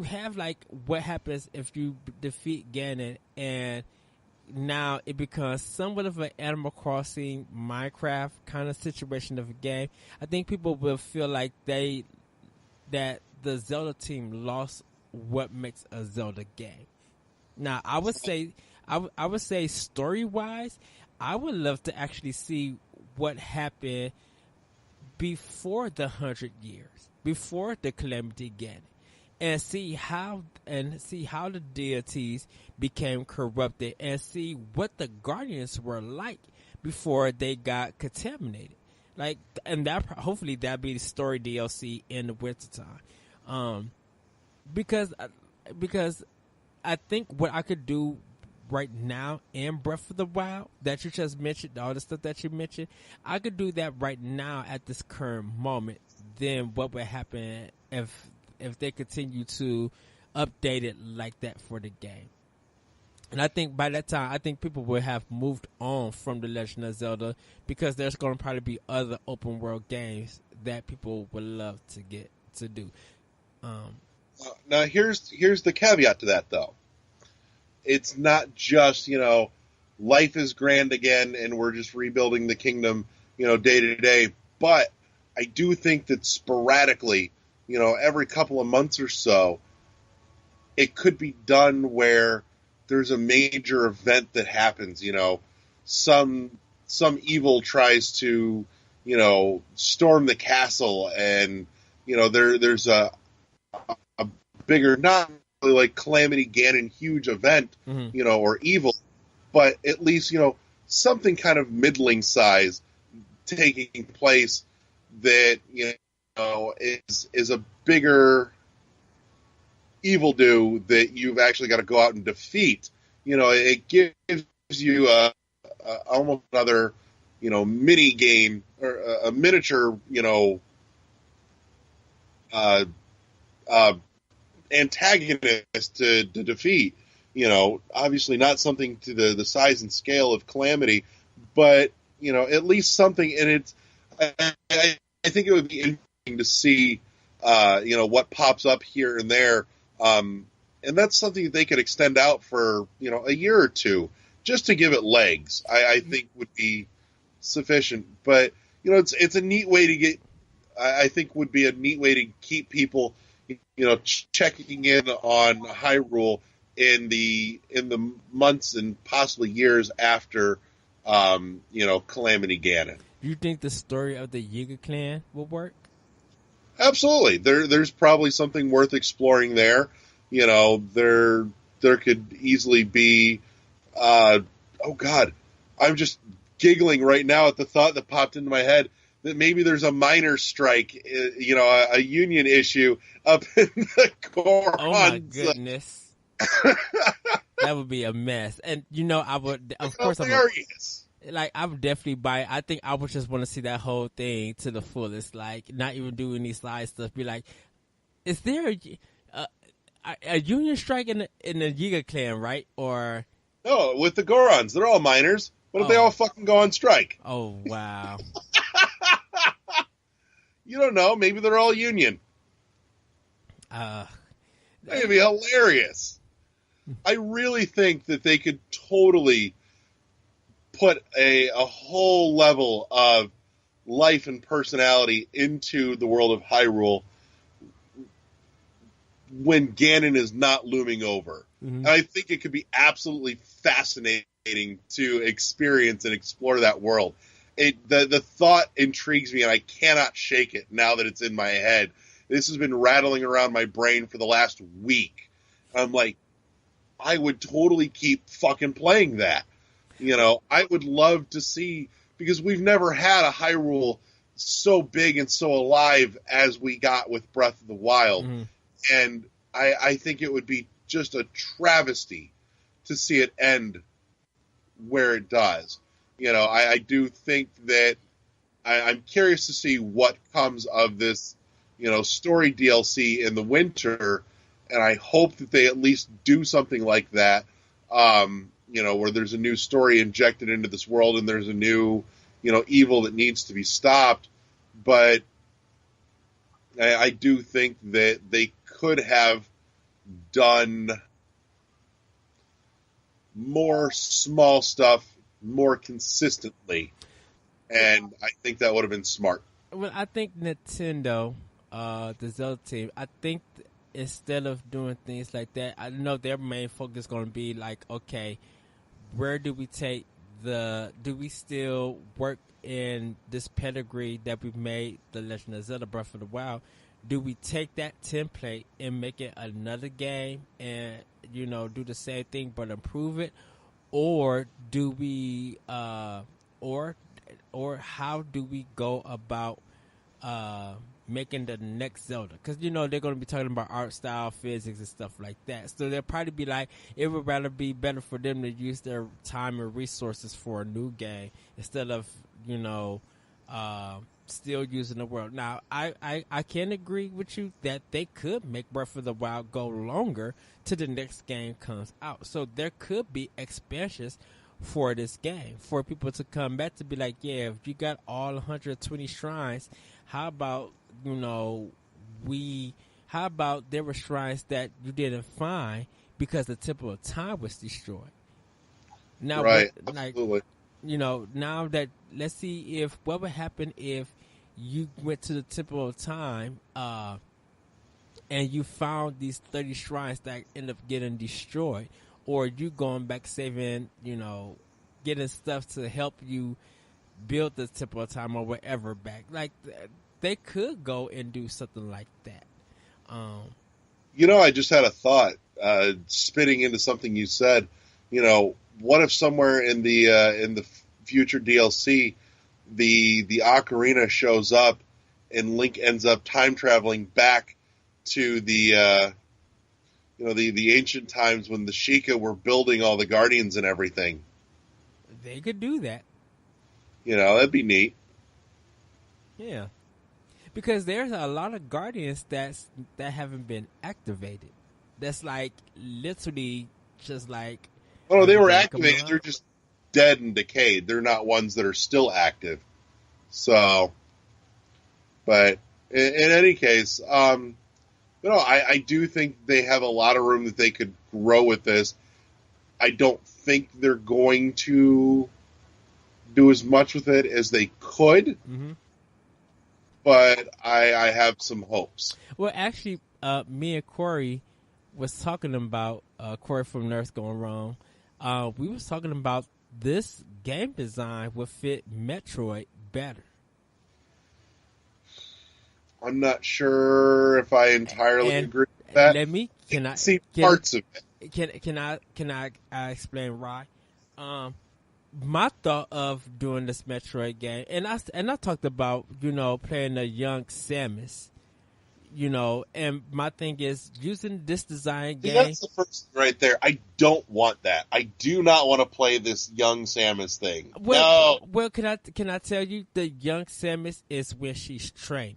have like what happens if you defeat Ganon, and now it becomes somewhat of an Animal Crossing, Minecraft kind of situation of a game. I think people will feel like that the Zelda team lost what makes a Zelda game. Now, I would say story wise, I would love to actually see what happened before the 100 years, before the Calamity Ganon, and see how the deities became corrupted, and see what the Guardians were like before they got contaminated. Like, and that hopefully that'll be the story DLC in the wintertime. Because I think what I could do right now in Breath of the Wild that you just mentioned, all the stuff that you mentioned, I could do that right now at this current moment. Then what would happen if they continue to update it like that for the game? And I think by that time, I think people will have moved on from The Legend of Zelda, because there's going to probably be other open world games that people would love to get to do. Now here's the caveat to that, though. It's not just, life is grand again and we're just rebuilding the kingdom, day to day. But I do think that sporadically, every couple of months or so, it could be done where there's a major event that happens. Some evil tries to, storm the castle, and there's a bigger, not really like Calamity Ganon huge event, or evil, but at least something kind of middling size taking place that is a bigger evil do that you've actually got to go out and defeat. It gives you almost another mini game, or a miniature antagonist to defeat. Obviously not something to the size and scale of Calamity, but at least something. And it's I think it would be interesting to see what pops up here and there, and that's something that they could extend out for a year or two just to give it legs. I think would be sufficient. But it's a neat way to get. I think would be a neat way to keep people checking in on Hyrule in the months and possibly years after Calamity Ganon. Do you think the story of the Yiga clan will work? Absolutely. There's probably something worth exploring there. There could easily be oh God, I'm just giggling right now at the thought that popped into my head that maybe there's a miners' strike, a union issue up in the Goron. Oh my goodness. That would be a mess. And I would, of course, hilarious. I would definitely buy it. I think I would just want to see that whole thing to the fullest. Like, not even do any side stuff. Be like, is there a union strike in the Yiga clan, right? Or No, with the Gorons, they're all miners. What if they Oh. all fucking go on strike? oh wow, You don't know. Maybe they're all union. That'd be hilarious. I really think that they could totally put a whole level of life and personality into the world of Hyrule when Ganon is not looming over. Mm-hmm. And I think it could be absolutely fascinating to experience and explore that world. The thought intrigues me, and I cannot shake it now that it's in my head. This has been rattling around my brain for the last week. I'm like, I would totally keep fucking playing that. You know, I would love to see, because we've never had a Hyrule so big and so alive as we got with Breath of the Wild. Mm-hmm. And I think it would be just a travesty to see it end where it does. You know, I do think that I'm curious to see what comes of this, you know, story DLC in the winter, and I hope that they at least do something like that, you know, where there's a new story injected into this world and there's a new, you know, evil that needs to be stopped. But I do think that they could have done more small stuff more consistently, and I think that would have been smart. Well, I think Nintendo, the Zelda team, I think instead of doing things like that, I know their main focus is going to be like, okay, where do we take do we still work in this pedigree that we've made, The Legend of Zelda Breath of the Wild? Do we take that template and make it another game and, you know, do the same thing but improve it? Or do we, or how do we go about making the next Zelda? Because, you know, they're going to be talking about art style, physics, and stuff like that. So they'll probably be like, it would rather be better for them to use their time and resources for a new game instead of, you know, still using the world. Now, I can agree with you that they could make Breath of the Wild go longer till the next game comes out. So there could be expansions for this game for people to come back to be like, yeah, if you got all 120 shrines, how about, you know, how about there were shrines that you didn't find because the Temple of Time was destroyed? Now, right, but, like, absolutely. you know, now that, let's see if what would happen if you went to the Temple of Time and you found these 30 shrines that end up getting destroyed, or you going back saving, you know, getting stuff to help you build the Temple of Time or whatever back. Like, they could go and do something like that. You know, I just had a thought, spitting into something you said. You know, what if somewhere in the future DLC, the ocarina shows up, and Link ends up time traveling back to the you know, the ancient times when the Sheikah were building all the Guardians and everything. They could do that. You know, that'd be neat. Yeah, because there's a lot of Guardians that haven't been activated. That's like literally just like. Oh, no, they were activated. They're just dead and decayed. They're not ones that are still active. So, but in any case, you know, I do think they have a lot of room that they could grow with this. I don't think they're going to do as much with it as they could, Mm-hmm. but I have some hopes. Well, actually, me and Corey was talking about Corey from Nerds Going Wrong. We was talking about this game design would fit Metroid better. I'm not sure if I entirely agree with that. Can I see parts of it? Can I explain why? My thought of doing this Metroid game, and I talked about, you know, playing a young Samus, you know, and my thing is using this design game. That's the first thing right there. I don't want that. I do not want to play this young Samus thing. Well, can I tell you, the young Samus is when she's trained.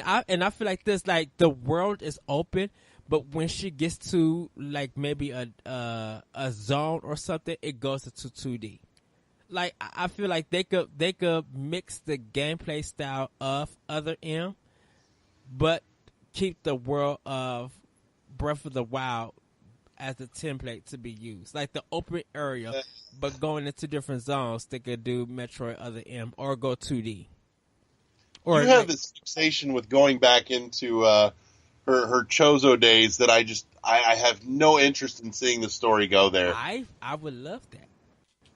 I feel like this, like the world is open, but when she gets to like maybe a zone or something, it goes into 2D. Like I feel like they could mix the gameplay style of Other M, but keep the world of Breath of the Wild as the template to be used. Like the open area, but going into different zones, they could do Metroid Other M or go 2D. Or you have this fixation with going back into her Chozo days that I have no interest in seeing the story go there. I would love that.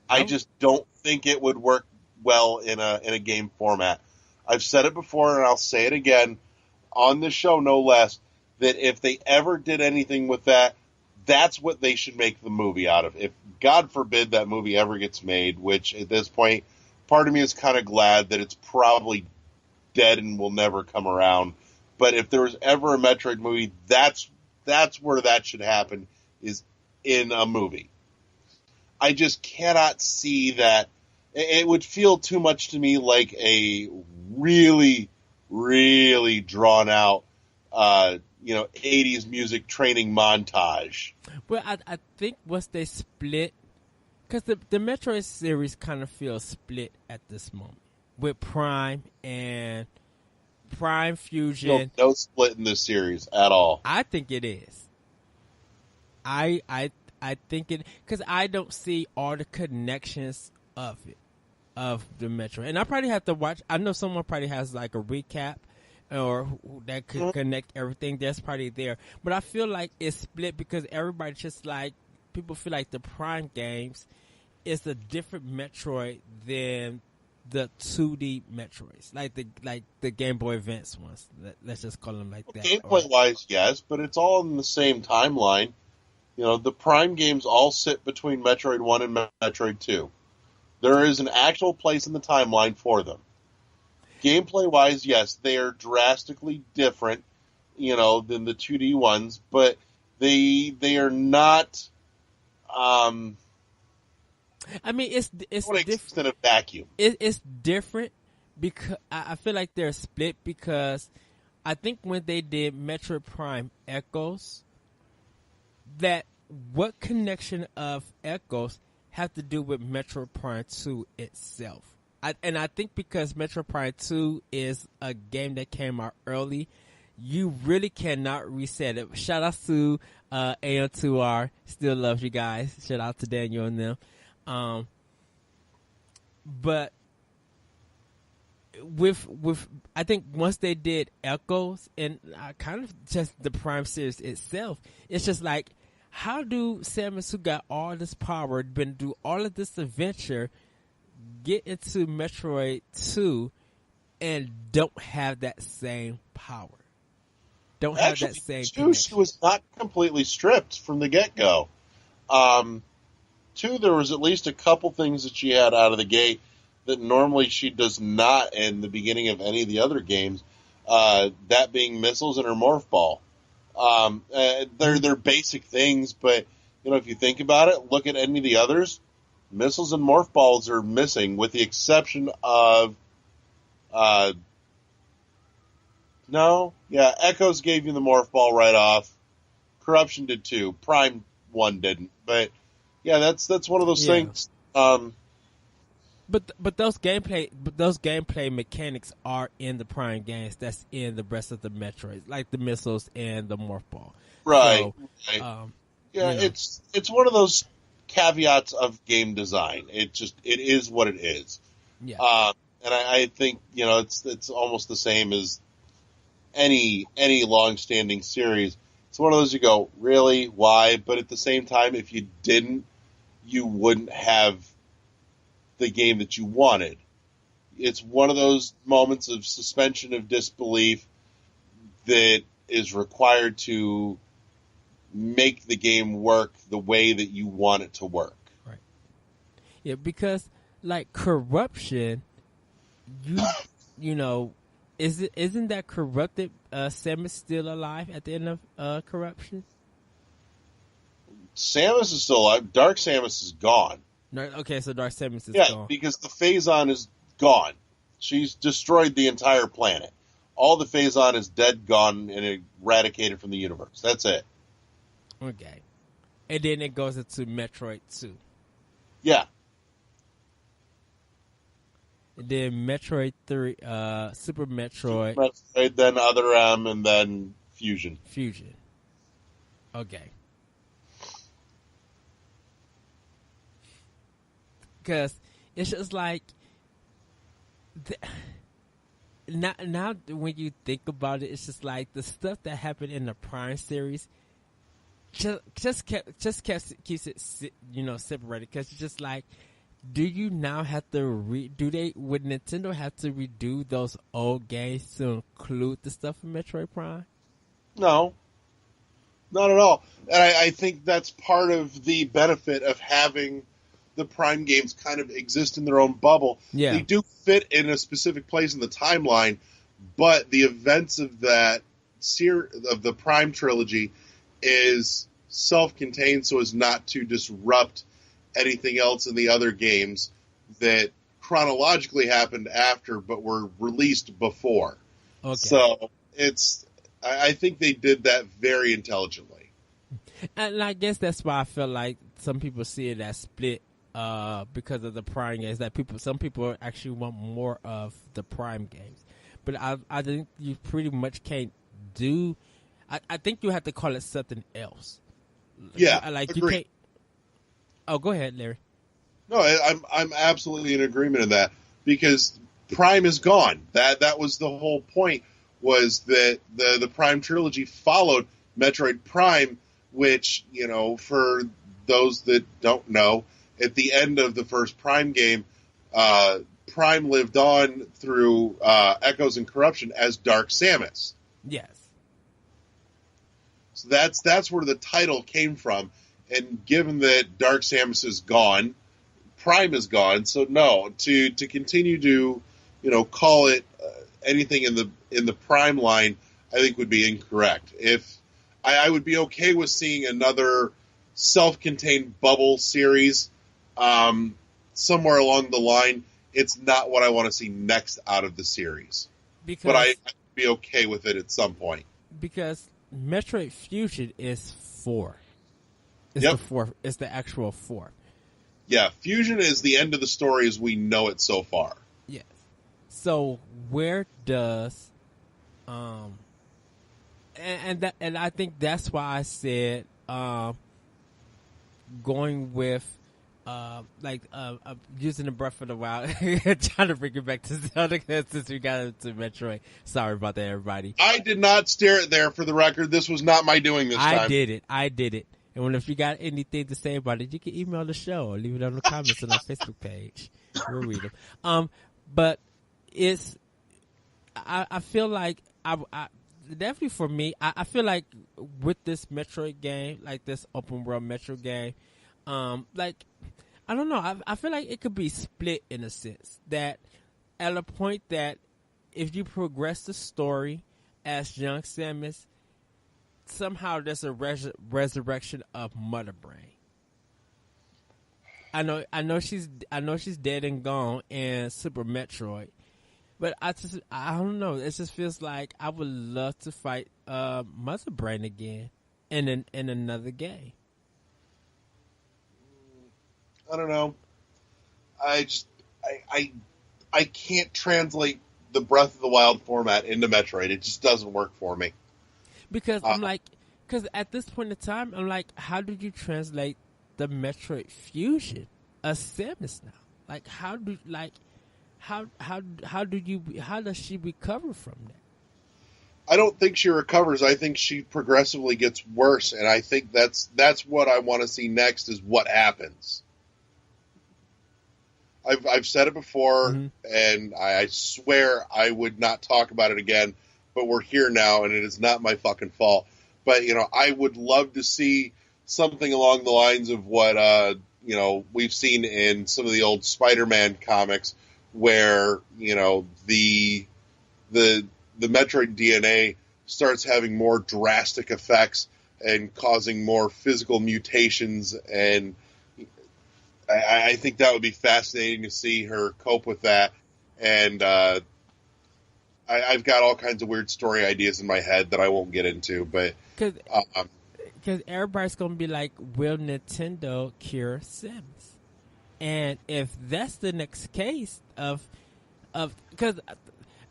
I just don't think it would work well in a game format. I've said it before and I'll say it again on the show, no less, that if they ever did anything with that, that's what they should make the movie out of. If, God forbid, that movie ever gets made, which at this point, part of me is kind of glad that it's probably dead and will never come around. But if there was ever a Metroid movie, that's where that should happen, is in a movie. I just cannot see that. It would feel too much to me like a really, really drawn out, 80s music training montage. Well, I think once they split, because the Metroid series kind of feels split at this moment with Prime and Prime Fusion. No split in this series at all. I think it is. I think it, because I don't see all the connections of it, of the Metroid. And I probably have to watch. I know someone probably has like a recap or that could connect everything. That's probably there. But I feel like it's split because everybody just like, people feel like the Prime games is a different Metroid than the 2D Metroids, like the Game Boy Advance ones. Let's just call them like that. Gameplay wise, yes, but it's all in the same timeline. The Prime games all sit between Metroid 1 and Metroid 2. There is an actual place in the timeline for them. Gameplay-wise, yes, they are drastically different, than the 2D ones, but they are not. I mean, it's different in a vacuum. It's different because I feel like they're split because I think when they did Metroid Prime Echoes, that what connection of Echoes have to do with Metroid Prime 2 itself. I think because Metroid Prime 2 is a game that came out early, you really cannot reset it. Shout out to AM2R. Still love you guys. Shout out to Daniel and them. But with I think once they did Echoes and kind of just the Prime series itself, it's just like, how do Samus, who got all this power, been through all of this adventure, get into Metroid 2 and don't have that same power? Don't have that same connection. She was not completely stripped from the get-go. 2, there was at least a couple things that she had out of the gate that normally she does not in the beginning of any of the other games, that being missiles and her morph ball. They're basic things, but if you think about it, look at any of the others, missiles and morph balls are missing, with the exception of Echoes gave you the morph ball right off. Corruption did too. Prime 1 didn't, but yeah, that's one of those things. But those gameplay mechanics are in the Prime games. That's in the rest of the Metroids, like the missiles and the morph ball. Right. So, right. It's one of those caveats of game design. It is what it is. Yeah. And I think it's almost the same as any long-standing series. It's one of those you go, really? Why? But at the same time, if you didn't, you wouldn't have the game that you wanted. It's one of those moments of suspension of disbelief that is required to make the game work the way that you want it to work. Right. Yeah, because like Corruption, isn't that corrupted Samus still alive at the end of Corruption? Samus is still alive. Dark Samus is gone. No, okay, so Dark Samus is gone. Yeah, because the Phazon is gone. She's destroyed the entire planet. All the Phazon is dead, gone, and eradicated from the universe. That's it. Okay. And then it goes into Metroid 2. Yeah. And then Metroid 3, Super Metroid. Metroid, then Other M, and then Fusion. Fusion. Okay. Because it's just like... Now, when you think about it, it's just like the stuff that happened in the Prime series just keeps it separated, because it's just like, do you now have to would Nintendo have to redo those old games to include the stuff from Metroid Prime? No, not at all. And I think that's part of the benefit of having the Prime games kind of exist in their own bubble. Yeah. They do fit in a specific place in the timeline, but the events of that of the Prime trilogy is self-contained so as not to disrupt anything else in the other games that chronologically happened after but were released before. Okay. So I think they did that very intelligently. And I guess that's why I feel like some people see it as split because of the Prime games. That some people actually want more of the Prime games, but I think you pretty much can't do. I think you have to call it something else. Yeah, like agree. You can't. Oh, go ahead, Larry. No, I'm absolutely in agreement in that, because Prime is gone. That was the whole point, was that the Prime trilogy followed Metroid Prime, which, for those that don't know, at the end of the first Prime game, Prime lived on through Echoes and Corruption as Dark Samus. Yes. So that's where the title came from. And given that Dark Samus is gone, Prime is gone. So no, to continue to call it anything in the Prime line, I think would be incorrect. If I would be okay with seeing another self-contained bubble series somewhere along the line. It's not what I want to see next out of the series, but I'd be okay with it at some point. Because Metroid Fusion is 4. It's Yep. the 4th. It's the actual 4. Yeah, Fusion is the end of the story as we know it so far. Yes. So where does and I think that's why I said going with using the Breath of the Wild, trying to bring it back to Zelda since we got into Metroid. Sorry about that, everybody. I did not steer it there, for the record. This was not my doing this time. I did it. And if you got anything to say about it, you can email the show or leave it on the comments on our Facebook page. We'll read them. But I feel like I definitely for me, I feel like with this Metroid game, like this open world Metro game, I don't know. I feel like it could be split in a sense, that at a point that if you progress the story as young Samus, somehow there's a resurrection of Mother Brain. I know she's dead and gone in Super Metroid, but I don't know. It just feels like I would love to fight Mother Brain again in another game. I don't know. I can't translate the Breath of the Wild format into Metroid. It just doesn't work for me. Because because at this point in time, I'm like, how do you translate the Metroid Fusion of Samus now? Like, how does she recover from that? I don't think she recovers. I think she progressively gets worse, and I think that's what I want to see next, is what happens. I've said it before, and I swear I would not talk about it again, but we're here now, and it is not my fucking fault. But, I would love to see something along the lines of what, we've seen in some of the old Spider-Man comics, where, the Metroid DNA starts having more drastic effects and causing more physical mutations, and I think that would be fascinating to see her cope with that. And I've got all kinds of weird story ideas in my head that I won't get into, but because everybody's gonna be like, will Nintendo cure Sims? And if that's the next case of because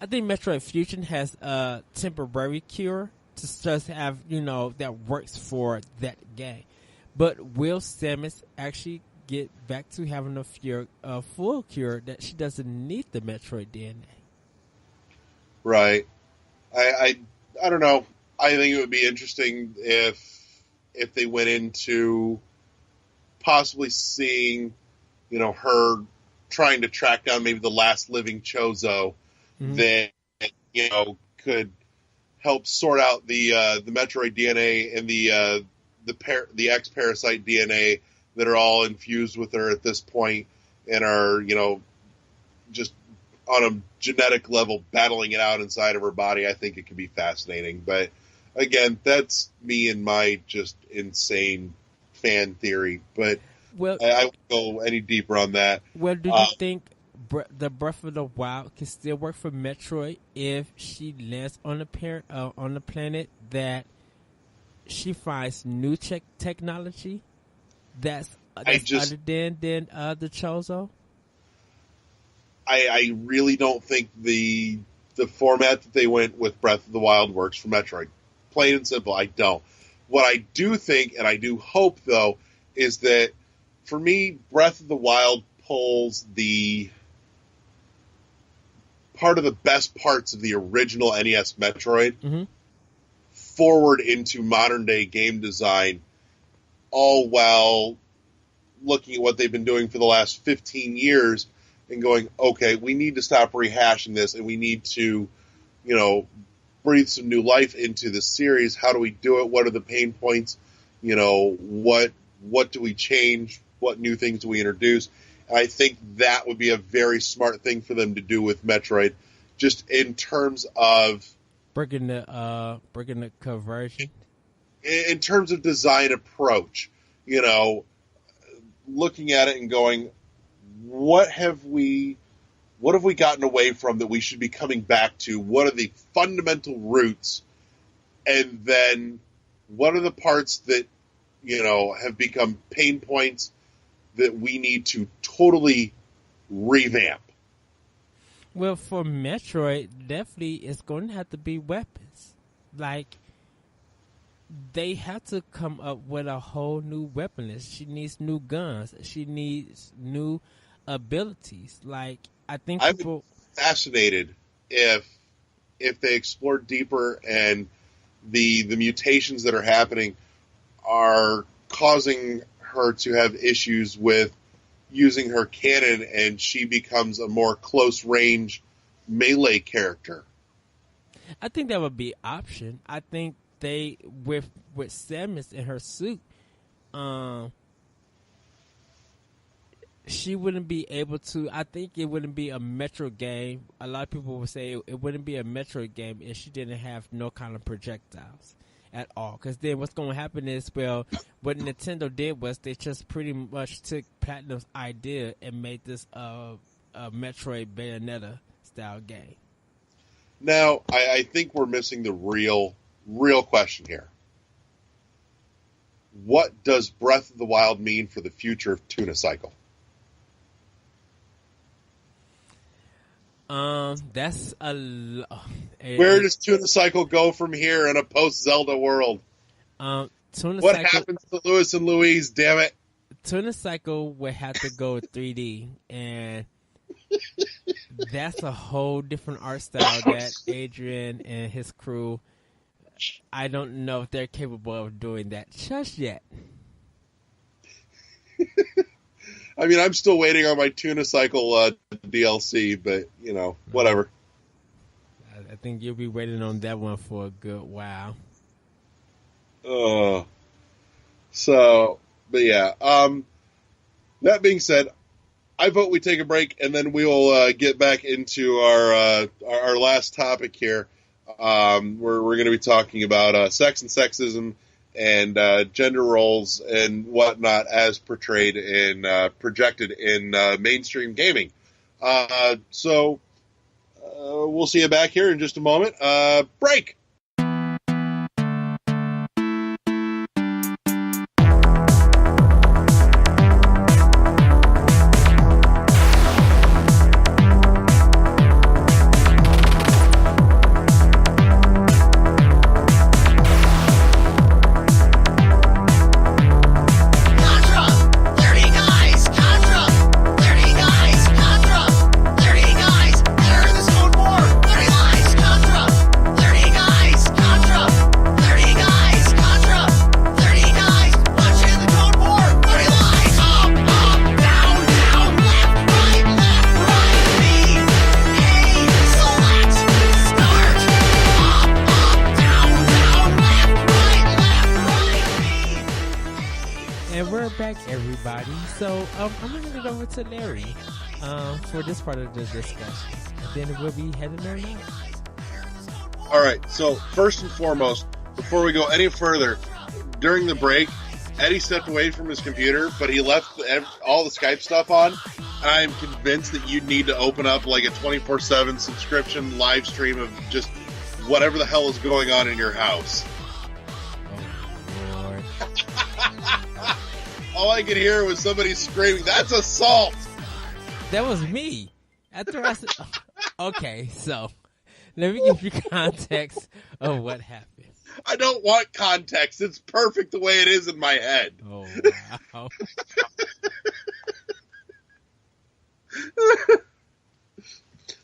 I think Metroid Fusion has a temporary cure to just have that works for that game, but will Samus actually get back to having a full cure that she doesn't need the Metroid DNA? right. I don't know. I think it would be interesting if they went into possibly seeing, her trying to track down maybe the last living Chozo that could help sort out the Metroid DNA and the X parasite DNA that are all infused with her at this point and are just on a genetic level battling it out inside of her body. I think it could be fascinating, but again, that's me and my just insane fan theory. But I won't go any deeper on that. Well, do you think the Breath of the Wild can still work for Metroid if she lands on the planet that she finds new technology that's other than the Chozo? I really don't think the format that they went with Breath of the Wild works for Metroid. Plain and simple, I don't. What I do think, and I do hope, though, is that, for me, Breath of the Wild pulls the part of the best parts of the original NES Metroid forward into modern-day game design, all while looking at what they've been doing for the last 15 years and going, okay, we need to stop rehashing this, and we need to, breathe some new life into this series. How do we do it? What are the pain points? What do we change? What new things do we introduce? And I think that would be a very smart thing for them to do with Metroid, just in terms of breaking the conversion. In terms of design approach, looking at it and going, what have we gotten away from that we should be coming back to? What are the fundamental roots? And then what are the parts that, have become pain points that we need to totally revamp? Well, for Metroid, definitely it's going to have to be weapons. Like, they have to come up with a whole new weapon list. She needs new guns. She needs new abilities. Like, I think people... I'm fascinated if they explore deeper and the mutations that are happening are causing her to have issues with using her cannon, and she becomes a more close range melee character. I think that would be an option. I think they with Samus in her suit, she wouldn't be able to. I think it wouldn't be a Metro game. A lot of people would say it wouldn't be a Metro game if she didn't have no kind of projectiles at all. Because then what's going to happen is, well, what Nintendo did was they just pretty much took Platinum's idea and made this a Metroid Bayonetta style game. Now, I think we're missing the real question here. What does Breath of the Wild mean for the future of Tuna Cycle? That's where does Tuna Cycle go from here in a post-Zelda world? What happens to Lewis and Louise, damn it? Tuna Cycle would have to go 3D, and that's a whole different art style that Adrian and his crew, I don't know if they're capable of doing that just yet. I mean, I'm still waiting on my Tuna Cycle DLC, but, whatever. I think you'll be waiting on that one for a good while. But yeah. That being said, I vote we take a break, and then we will get back into our last topic here. We're going to be talking about sex and sexism and gender roles and whatnot as portrayed and projected in mainstream gaming. So We'll see you back here in just a moment. Break! So I'm going to hand it over to Larry for this part of the discussion. And then we'll be heading there now. All right. So first and foremost, before we go any further, during the break, Eddie stepped away from his computer, but he left all the Skype stuff on. And I am convinced that you need to open up like a 24/7 subscription live stream of just whatever the hell is going on in your house. Oh, Lord. All I could hear was somebody screaming, "That's assault!" That was me. After I said, okay, so let me give you context of what happened. I don't want context. It's perfect the way it is in my head. Oh, wow.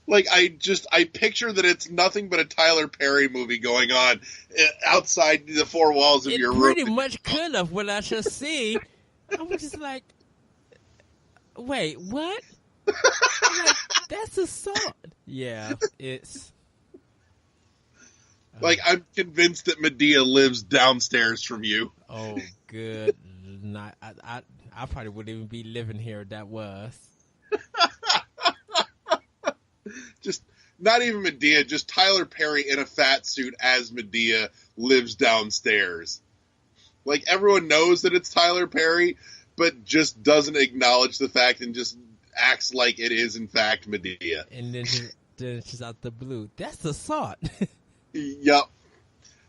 Like, I picture that it's nothing but a Tyler Perry movie going on outside the four walls of your room. It pretty much could have when I just see. I was just like, wait, what? I'm like, that's assault. Yeah, it's... Like, I'm convinced that Medea lives downstairs from you. Oh, good. I probably wouldn't even be living here if that was. Just, not even Medea, just Tyler Perry in a fat suit as Medea lives downstairs. Like, everyone knows that it's Tyler Perry, but just doesn't acknowledge the fact and just acts like it is, in fact, Medea. And then she's out the blue. That's assault. Yup.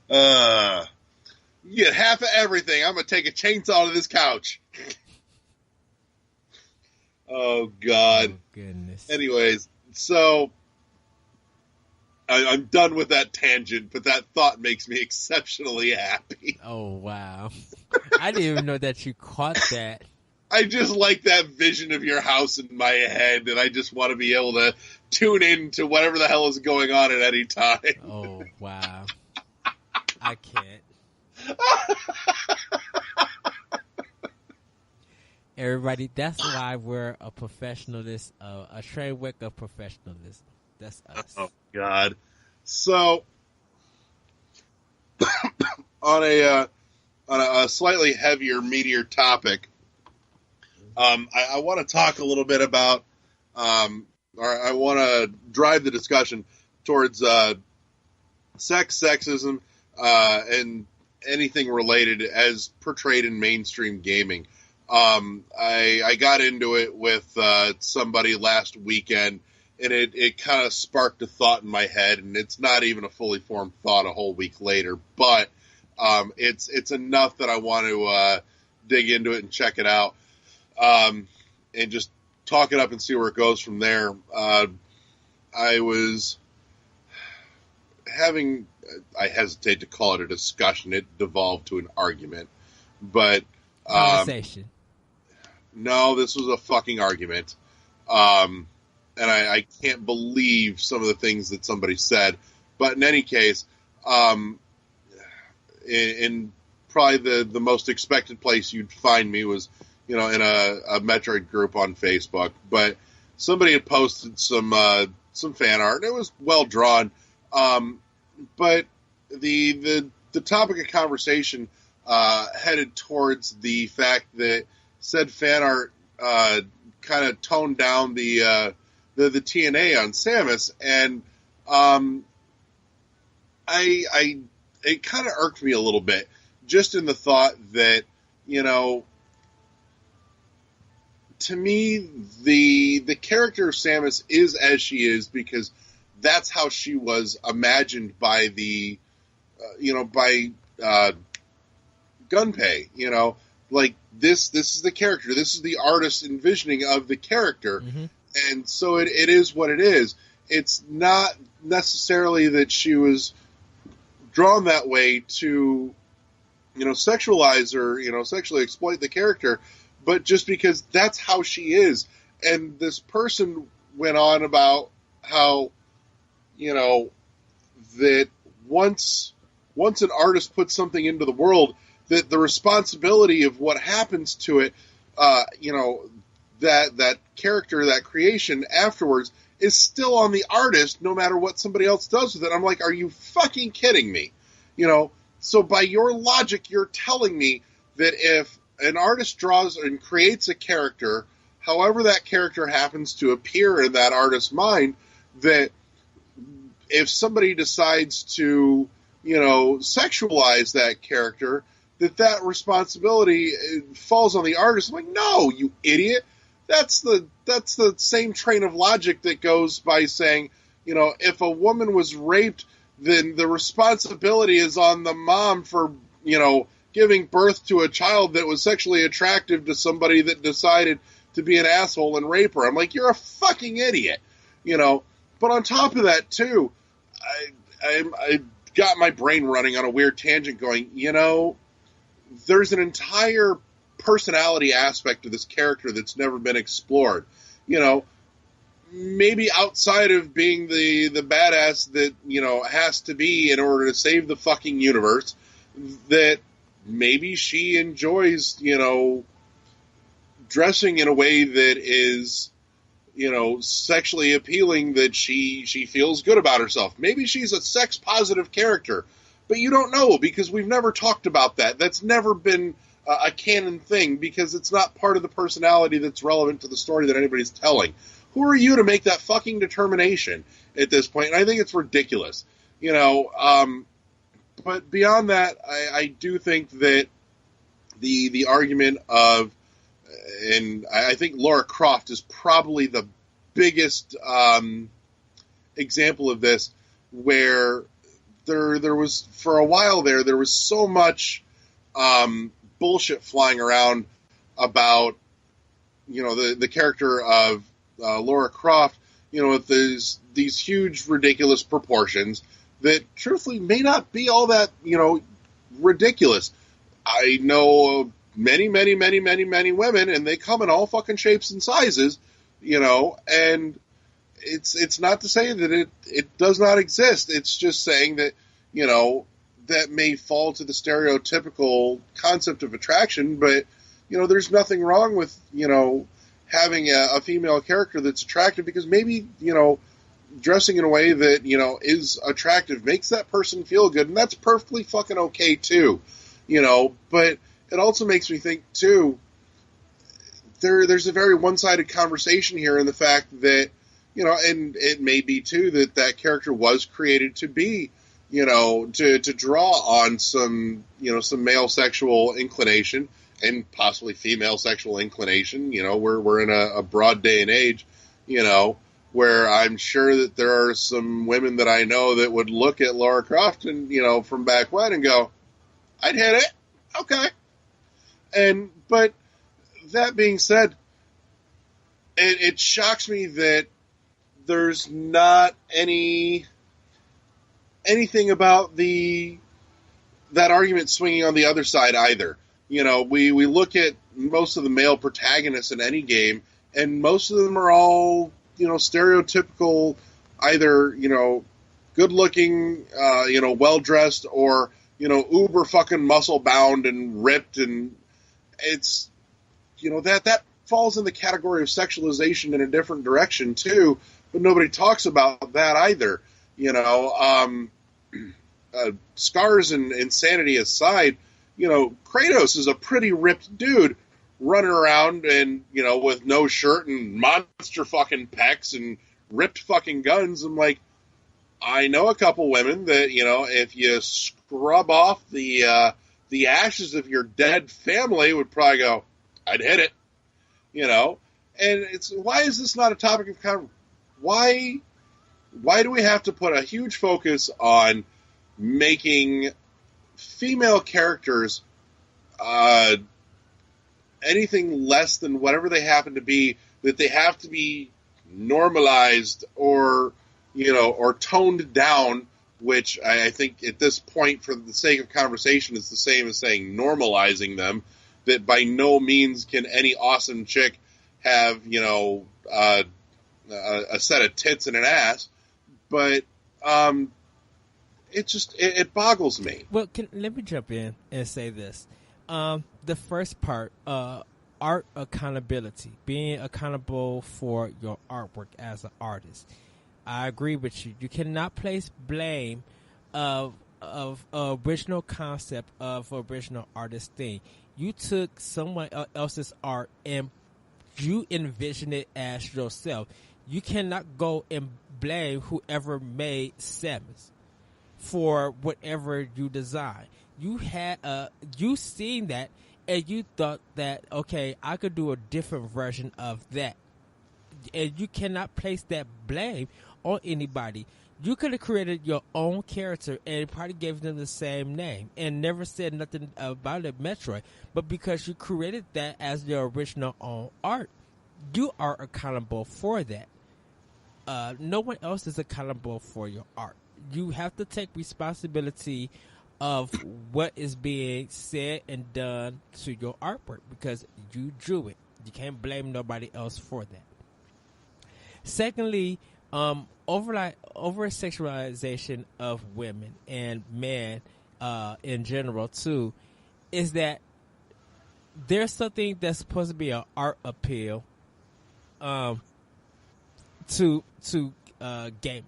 You get half of everything. I'm going to take a chainsaw to this couch. Oh, God. Oh, goodness. Anyways, so... I'm done with that tangent, but that thought makes me exceptionally happy. Oh, wow. I didn't even know that you caught that. I just like that vision of your house in my head, and I just want to be able to tune in to whatever the hell is going on at any time. Oh, wow. I can't. Everybody, that's why we're a professionalist, a trained work of professionalism. That's us. Oh, God. So, on a slightly heavier, meatier topic, I want to talk a little bit about, or I want to drive the discussion towards sexism, and anything related as portrayed in mainstream gaming. I got into it with somebody last weekend, and it kind of sparked a thought in my head, and it's not even a fully formed thought a whole week later, but it's enough that I want to dig into it and check it out, and just talk it up and see where it goes from there. I was having, I hesitate to call it a discussion, it devolved to an argument, but... Conversation. No, this was a fucking argument. And I can't believe some of the things that somebody said. But in any case, in probably the most expected place you'd find me was, in a Metroid group on Facebook. But somebody had posted some fan art, and it was well drawn. But the topic of conversation headed towards the fact that said fan art kind of toned down the TNA on Samus, and it kind of irked me a little bit, just in the thought that, to me, the character of Samus is as she is because that's how she was imagined by the, Gunpei, like this is the character, this is the artist's envisioning of the character, and so it is what it is. It's not necessarily that she was drawn that way to, sexualize or, sexually exploit the character, but just because that's how she is. And this person went on about how, that once an artist puts something into the world, that the responsibility of what happens to it, that character, that creation afterwards is still on the artist, no matter what somebody else does with it. I'm like, are you fucking kidding me? So by your logic, you're telling me that if an artist draws and creates a character, however that character happens to appear in that artist's mind, that if somebody decides to, sexualize that character, that responsibility falls on the artist. I'm like, no, you idiot. That's the same train of logic that goes by saying, if a woman was raped, then the responsibility is on the mom for, giving birth to a child that was sexually attractive to somebody that decided to be an asshole and rape her. I'm like, you're a fucking idiot, But on top of that, too, I got my brain running on a weird tangent going, there's an entire personality aspect to this character that's never been explored. Maybe outside of being the badass that, has to be in order to save the fucking universe, that maybe she enjoys, dressing in a way that is, sexually appealing, that she feels good about herself. Maybe she's a sex-positive character, but you don't know because we've never talked about that. That's never been a canon thing because it's not part of the personality that's relevant to the story that anybody's telling. Who are you to make that fucking determination at this point? And I think it's ridiculous, but beyond that, I do think that the argument of, and I think Lara Croft is probably the biggest example of this, where there was, for a while there was so much bullshit flying around about, the character of Lara Croft, with these huge, ridiculous proportions that truthfully may not be all that, ridiculous. I know many, many, many, many, many women, and they come in all fucking shapes and sizes, and it's not to say that it does not exist. It's just saying that, that may fall to the stereotypical concept of attraction, but, there's nothing wrong with, having a female character that's attractive, because maybe, dressing in a way that, is attractive makes that person feel good, and that's perfectly fucking okay too, but it also makes me think too, there's a very one-sided conversation here in the fact that, and it may be too that character was created to be, to draw on some male sexual inclination and possibly female sexual inclination. We're in a broad day and age, where I'm sure that there are some women that I know that would look at Lara Croft and, from back when and go, I'd hit it. Okay. But that being said, it shocks me that there's not anything about that argument swinging on the other side either. We look at most of the male protagonists in any game, and most of them are all, stereotypical, either, good-looking, well-dressed, or, uber fucking muscle-bound and ripped, and it's, that falls in the category of sexualization in a different direction, too, but nobody talks about that either. Scars and insanity aside, Kratos is a pretty ripped dude running around and, with no shirt and monster fucking pecs and ripped fucking guns. I'm like, I know a couple women that, if you scrub off the ashes of your dead family, would probably go, I'd hit it, and it's, why is this not a topic of conversation? Why why do we have to put a huge focus on making female characters anything less than whatever they happen to be, that they have to be normalized or, or toned down, which I think at this point, for the sake of conversation, is the same as saying normalizing them, that by no means can any awesome chick have, a set of tits and an ass, but it boggles me. Well, let me jump in and say this. The first part, art accountability, being accountable for your artwork as an artist. I agree with you. You cannot place blame of original concept of original artist thing. You took someone else's art and you envision it as yourself. You cannot go and blame whoever made Samus for whatever you design. You had you seen that and you thought that, okay, I could do a different version of that, and you cannot place that blame on anybody. You could have created your own character and probably gave them the same name and never said nothing about it, Metroid. But because you created that as your original own art, you are accountable for that. No one else is accountable for your art. You have to take responsibility of what is being said and done to your artwork because you drew it. You can't blame nobody else for that. Secondly, over sexualization of women and men in general too, is that there's something that's supposed to be an art appeal to gamers.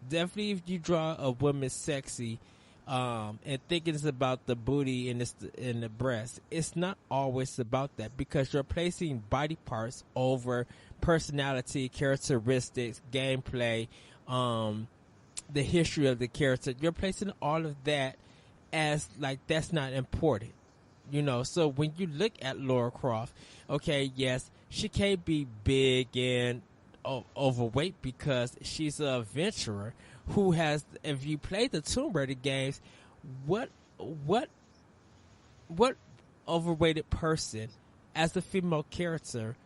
Definitely, if you draw a woman sexy and thinking it's about the booty and the breast, it's not always about that because you're placing body parts over personality, characteristics, gameplay, the history of the character. You're placing all of that as like that's not important, So when you look at Lara Croft, okay, yes, she can't be big and overweight because she's an adventurer who has. If you play the Tomb Raider games, what overweighted person as a female character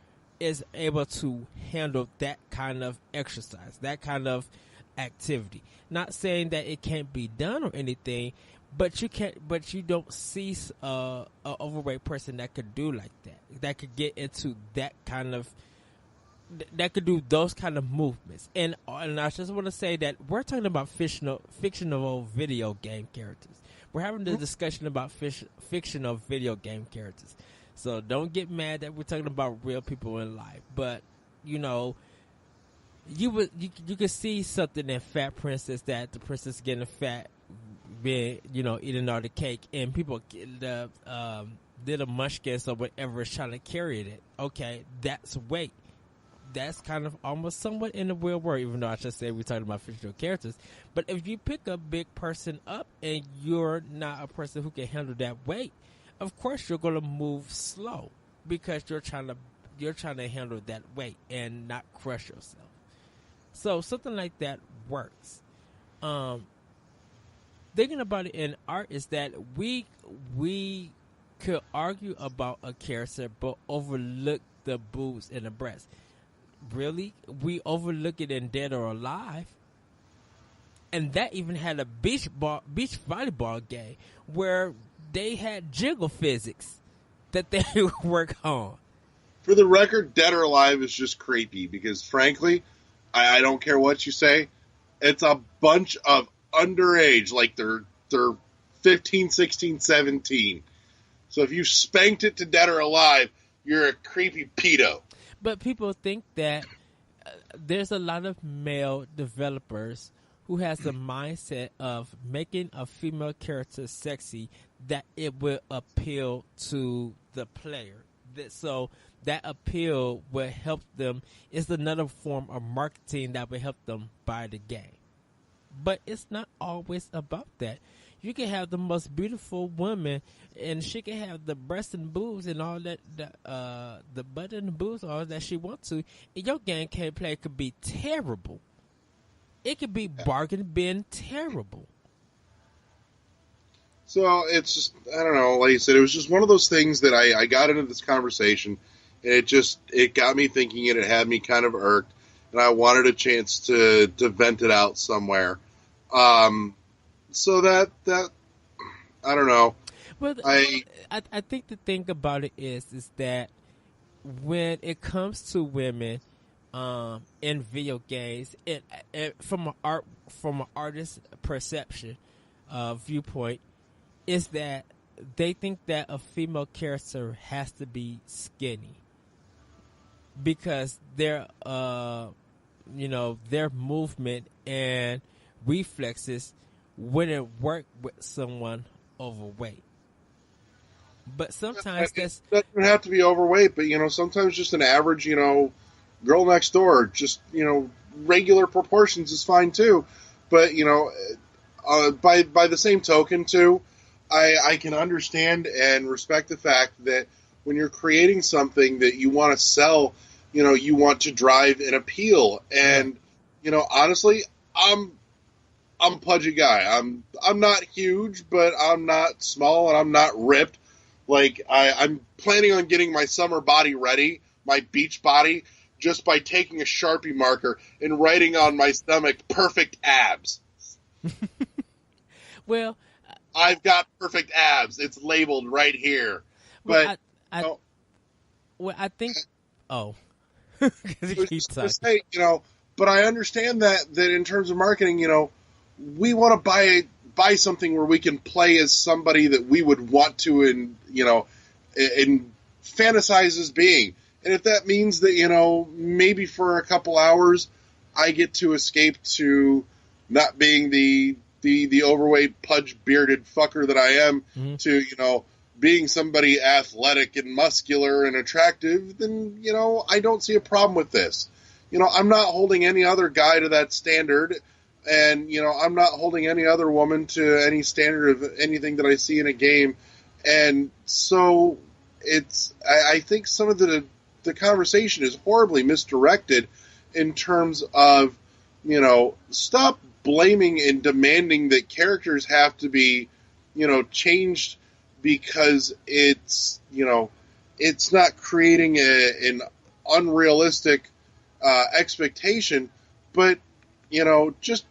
is able to handle that kind of exercise, that kind of activity? Not saying that it can't be done or anything, but you don't see a overweight person that could do like that could get into that kind of, that could do those kind of movements. And I just want to say that we're talking about fictional video game characters. We're having the discussion about fictional video game characters. So don't get mad that we're talking about real people in life. But, you could see something in Fat Princess, that the princess getting fat, being, eating all the cake, and people the little munchkins or whatever is trying to carry it. Okay, that's weight. That's kind of almost somewhat in the real world, even though I should say we're talking about fictional characters. But if you pick a big person up and you're not a person who can handle that weight, of course you're going to move slow because you're trying to handle that weight and not crush yourself. So something like that works. Thinking about it in art is that we could argue about a character but overlook the boobs and the breasts. Really, we overlook it in Dead or Alive, and that even had a beach volleyball game where they had jiggle physics that they work on. For the record, Dead or Alive is just creepy because, frankly, I don't care what you say. It's a bunch of underage, like they're 15, 16, 17. So if you spanked it to Dead or Alive, you're a creepy pedo. But people think that there's a lot of male developers who has the mindset of making a female character sexy that it will appeal to the player. So that appeal will help them. It's another form of marketing that will help them buy the game. But it's not always about that. You can have the most beautiful woman, and she can have the breasts and boobs and all that, the butt and the boobs, all that she wants to. And your game gameplay could be terrible. It could be bargain bin terrible. So it's just, I don't know, like you said, it was just one of those things that I got into this conversation, and it got me thinking, and it had me kind of irked, and I wanted a chance to vent it out somewhere. So that I don't know. Well, I think the thing about it is that when it comes to women in video games, from an artist perception viewpoint, is that they think that a female character has to be skinny because their their movement and reflexes wouldn't work with someone overweight. But sometimes It doesn't have to be overweight, but sometimes just an average, girl next door, just regular proportions is fine too. But by the same token too, I can understand and respect the fact that when you're creating something that you want to sell, you want to drive an appeal. And honestly, I'm a pudgy guy. I'm not huge, but I'm not small and I'm not ripped. Like I'm planning on getting my summer body ready, my beach body, just by taking a Sharpie marker and writing on my stomach "perfect abs." Well, I've got perfect abs. It's labeled right here. But I think. Oh, say, but I understand that in terms of marketing, we want to buy something where we can play as somebody that we would want to and fantasize as being. And if that means that, maybe for a couple hours I get to escape to not being the overweight, pudge-bearded fucker that I am to, being somebody athletic and muscular and attractive, then, I don't see a problem with this. I'm not holding any other guy to that standard. And, I'm not holding any other woman to any standard of anything that I see in a game. And so I think some of the conversation is horribly misdirected in terms of, stop blaming and demanding that characters have to be, changed because it's not creating an unrealistic expectation, but, just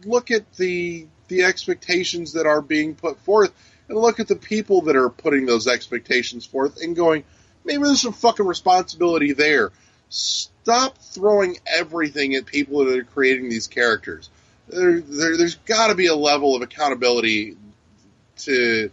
look at the expectations that are being put forth and look at the people that are putting those expectations forth and going, maybe there's some fucking responsibility there. Stop throwing everything at people that are creating these characters. There's got to be a level of accountability to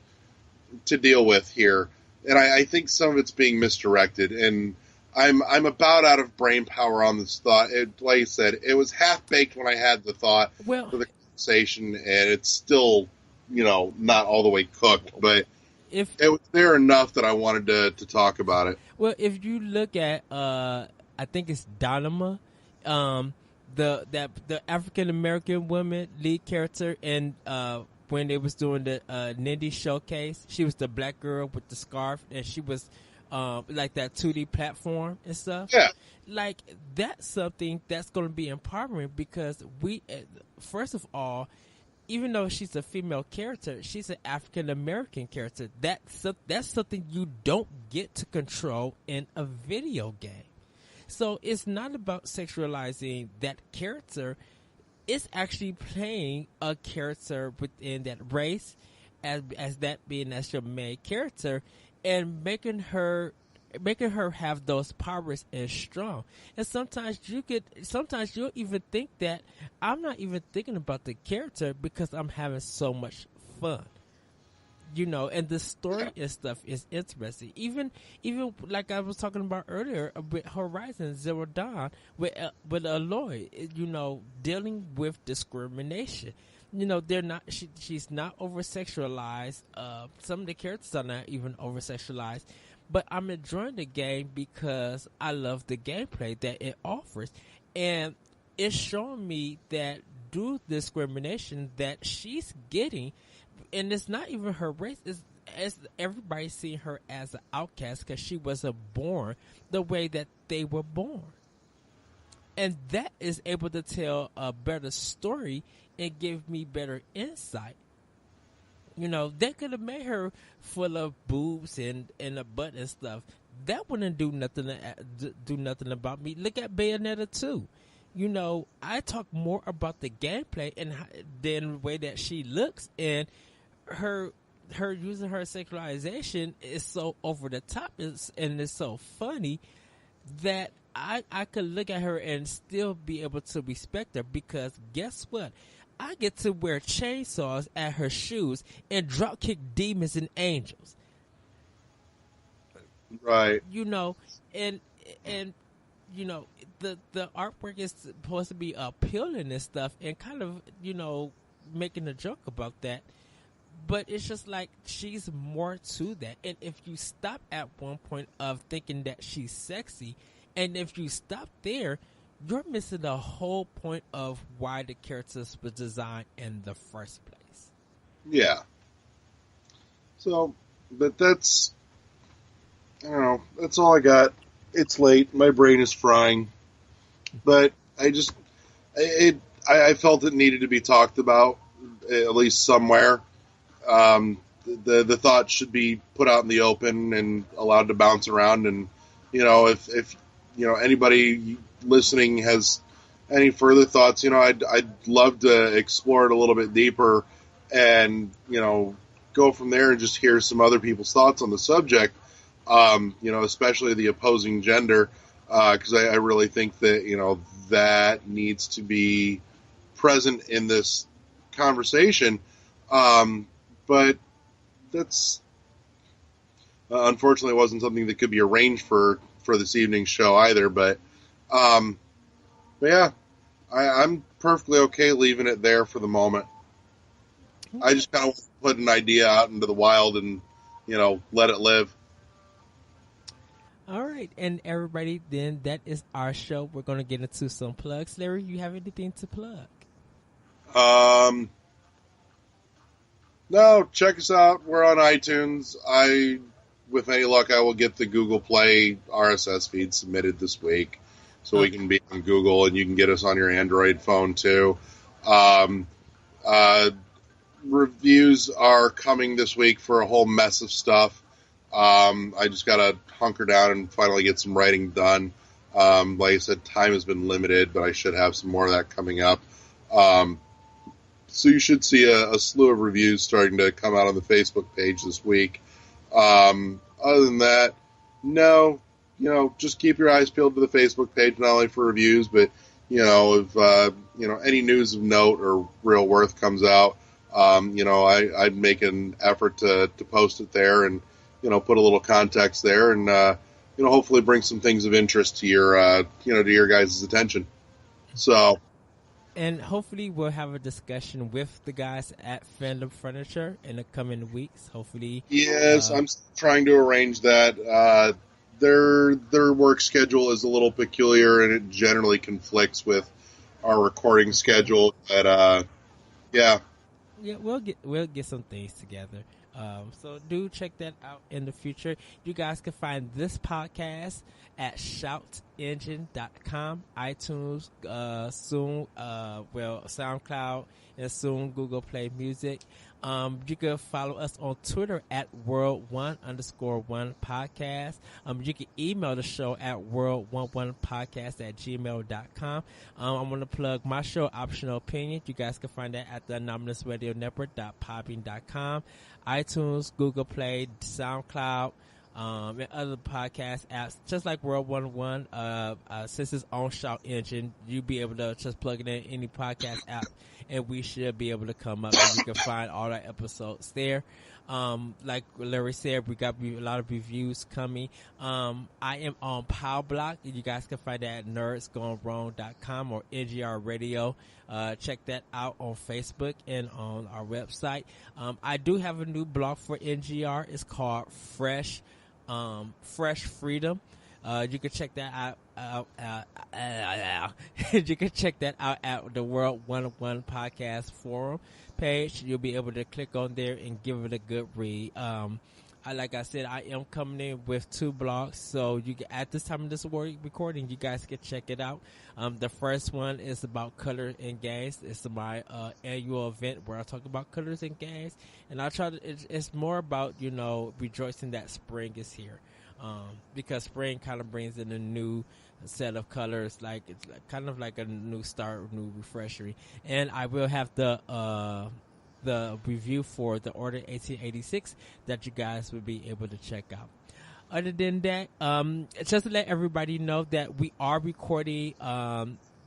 deal with here. And I think some of it's being misdirected. And I'm about out of brain power on this thought. Like I said, it was half-baked when I had the thought for the conversation, and it's still, not all the way cooked. But it was there enough that I wanted to talk about it. Well, if you look at, I think it's Dynama, the African-American woman lead character, and when they was doing the Nindy showcase, she was the black girl with the scarf, and she was like that 2D platform and stuff. Yeah. Like, that's something that's going to be empowering because first of all, even though she's a female character, she's an African-American character. That's something you don't get to control in a video game. So it's not about sexualizing that character. It's actually playing a character within that race as that being as your main character and making her have those powers and strong. And sometimes you'll even think that I'm not even thinking about the character because I'm having so much fun. And the story and stuff is interesting. Even like I was talking about earlier with Horizon Zero Dawn with Aloy, dealing with discrimination. They're not. She's not over sexualized. Some of the characters are not even over sexualized. But I'm enjoying the game because I love the gameplay that it offers, and it's showing me that due to discrimination that she's getting. And it's not even her race. It's everybody seeing her as an outcast because she wasn't born the way that they were born. And that is able to tell a better story and give me better insight. You know, they could have made her full of boobs and a butt and stuff. That wouldn't do nothing do nothing about me. Look at Bayonetta 2. You know, I talk more about the gameplay and than the way that she looks, and her her using her sexualization is so over the top and it's so funny that I could look at her and still be able to respect her, because guess what? I get to wear chainsaws at her shoes and drop kick demons and angels. Right. You know, and you know, the artwork is supposed to be appealing and stuff, and kind of, you know, making a joke about that. But it's just like she's more to that. And if you stop at one point of thinking that she's sexy, and if you stop there, you're missing the whole point of why the characters were designed in the first place. Yeah. So, but that's, I don't know, that's all I got. It's late. My brain is frying. But I felt it needed to be talked about, at least somewhere. The thought should be put out in the open and allowed to bounce around. And, you know, if you know, anybody listening has any further thoughts, you know, I'd love to explore it a little bit deeper and, you know, go from there and just hear some other people's thoughts on the subject. You know, especially the opposing gender, because I really think that, you know, that needs to be present in this conversation. But that's unfortunately wasn't something that could be arranged for this evening's show either. But yeah, I'm perfectly okay leaving it there for the moment. I just kind of put an idea out into the wild and, you know, let it live. All right, and everybody, then that is our show. We're going to get into some plugs. Larry, you have anything to plug? No, check us out. We're on iTunes. With any luck, I will get the Google Play RSS feed submitted this week, so we can be on Google, and you can get us on your Android phone too. Reviews are coming this week for a whole mess of stuff. I just got to hunker down and finally get some writing done. Like I said, time has been limited, but I should have some more of that coming up. So you should see a slew of reviews starting to come out on the Facebook page this week. Other than that, no, you know, just keep your eyes peeled to the Facebook page, not only for reviews, but, you know, if, you know, any news of note or real worth comes out, you know, I'd make an effort to post it there and, you know, put a little context there and, you know, hopefully bring some things of interest to your, you know, to your guys' attention. So. And hopefully we'll have a discussion with the guys at Fandom Furniture in the coming weeks. Hopefully. Yes, I'm trying to arrange that. Their work schedule is a little peculiar and it generally conflicts with our recording schedule. But, yeah. Yeah, we'll get some things together. So do check that out in the future. You guys can find this podcast at shoutengine.com, iTunes, soon, SoundCloud, and soon Google Play Music. You can follow us on Twitter at World1_1 podcast. You can email the show at world11podcast@gmail.com. I'm going to plug my show, Optional Opinion. You guys can find that at the AnomousRadioNetwork.podbean.com, iTunes, Google Play, SoundCloud, and other podcast apps, just like World 101. Since it's on Shout Engine, you'll be able to just plug it in any podcast app, and we should be able to come up, and you can find all our episodes there. Like Larry said, we got a lot of reviews coming. I am on Power Block. You guys can find that at nerdsgonewrong.com or NGR Radio. Check that out on Facebook and on our website. I do have a new blog for NGR. It's called Fresh Freedom. You can check that out. You can check that out at the World 101 Podcast Forum page. You'll be able to click on there and give it a good read. like I said, I am coming in with 2 blogs, so you can, at this time of this recording, you guys can check it out. The first one is about color in games. It's my annual event where I talk about colors in games, and I try to. It's more about rejoicing that spring is here, because spring kind of brings in a new set of colors, like it's like, kind of like a new start, new refreshery, and I will have the review for the Order 1886 that you guys will be able to check out. Other than that, just to let everybody know that we are recording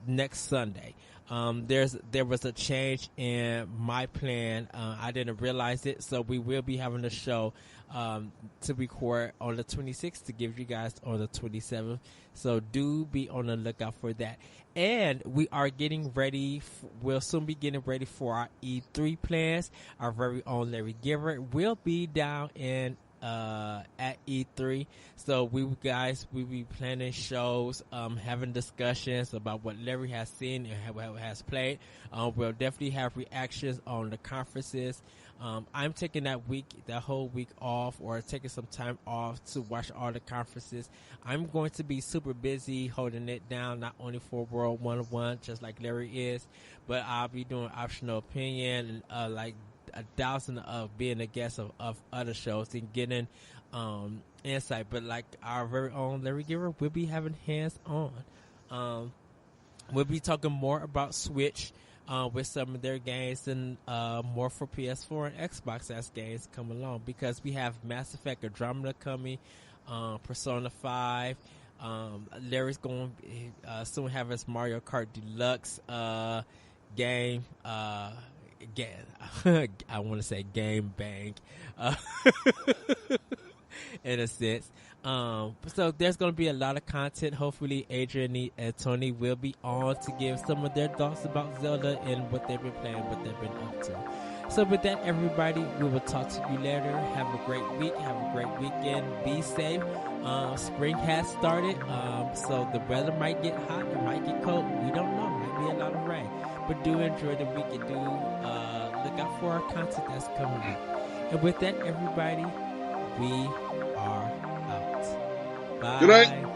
next Sunday. There was a change in my plan. I didn't realize it, so we will be having a show to record on the 26th to give you guys on the 27th. So do be on the lookout for that. And we are getting ready. We'll soon be getting ready for our E3 plans. Our very own Larry Giver will be down in at E3. So we be planning shows, having discussions about what Larry has seen and what has played. We'll definitely have reactions on the conferences. I'm taking that whole week off, or taking some time off to watch all the conferences. I'm going to be super busy holding it down, not only for World 101, just like Larry is, but I'll be doing optional opinion and like 1,000 of being a guest of other shows and getting insight. But like our very own Larry Giver, we'll be having hands on. We'll be talking more about Switch with some of their games, and more for PS4 and Xbox as games come along, because we have Mass Effect Andromeda coming, Persona 5. Larry's going to soon have his Mario Kart Deluxe game. Again, I want to say game bang, in a sense. So there's going to be a lot of content. Hopefully Adrian and Tony will be on to give some of their thoughts about Zelda and what they've been playing, what they've been up to. So with that, everybody, we will talk to you later. Have a great week. Have a great weekend. Be safe. Spring has started. So the weather might get hot. It might get cold. We don't know. Might be a lot of rain. But do enjoy the week, and do look out for our content that's coming up. And with that, everybody, we are out. Bye. Good night.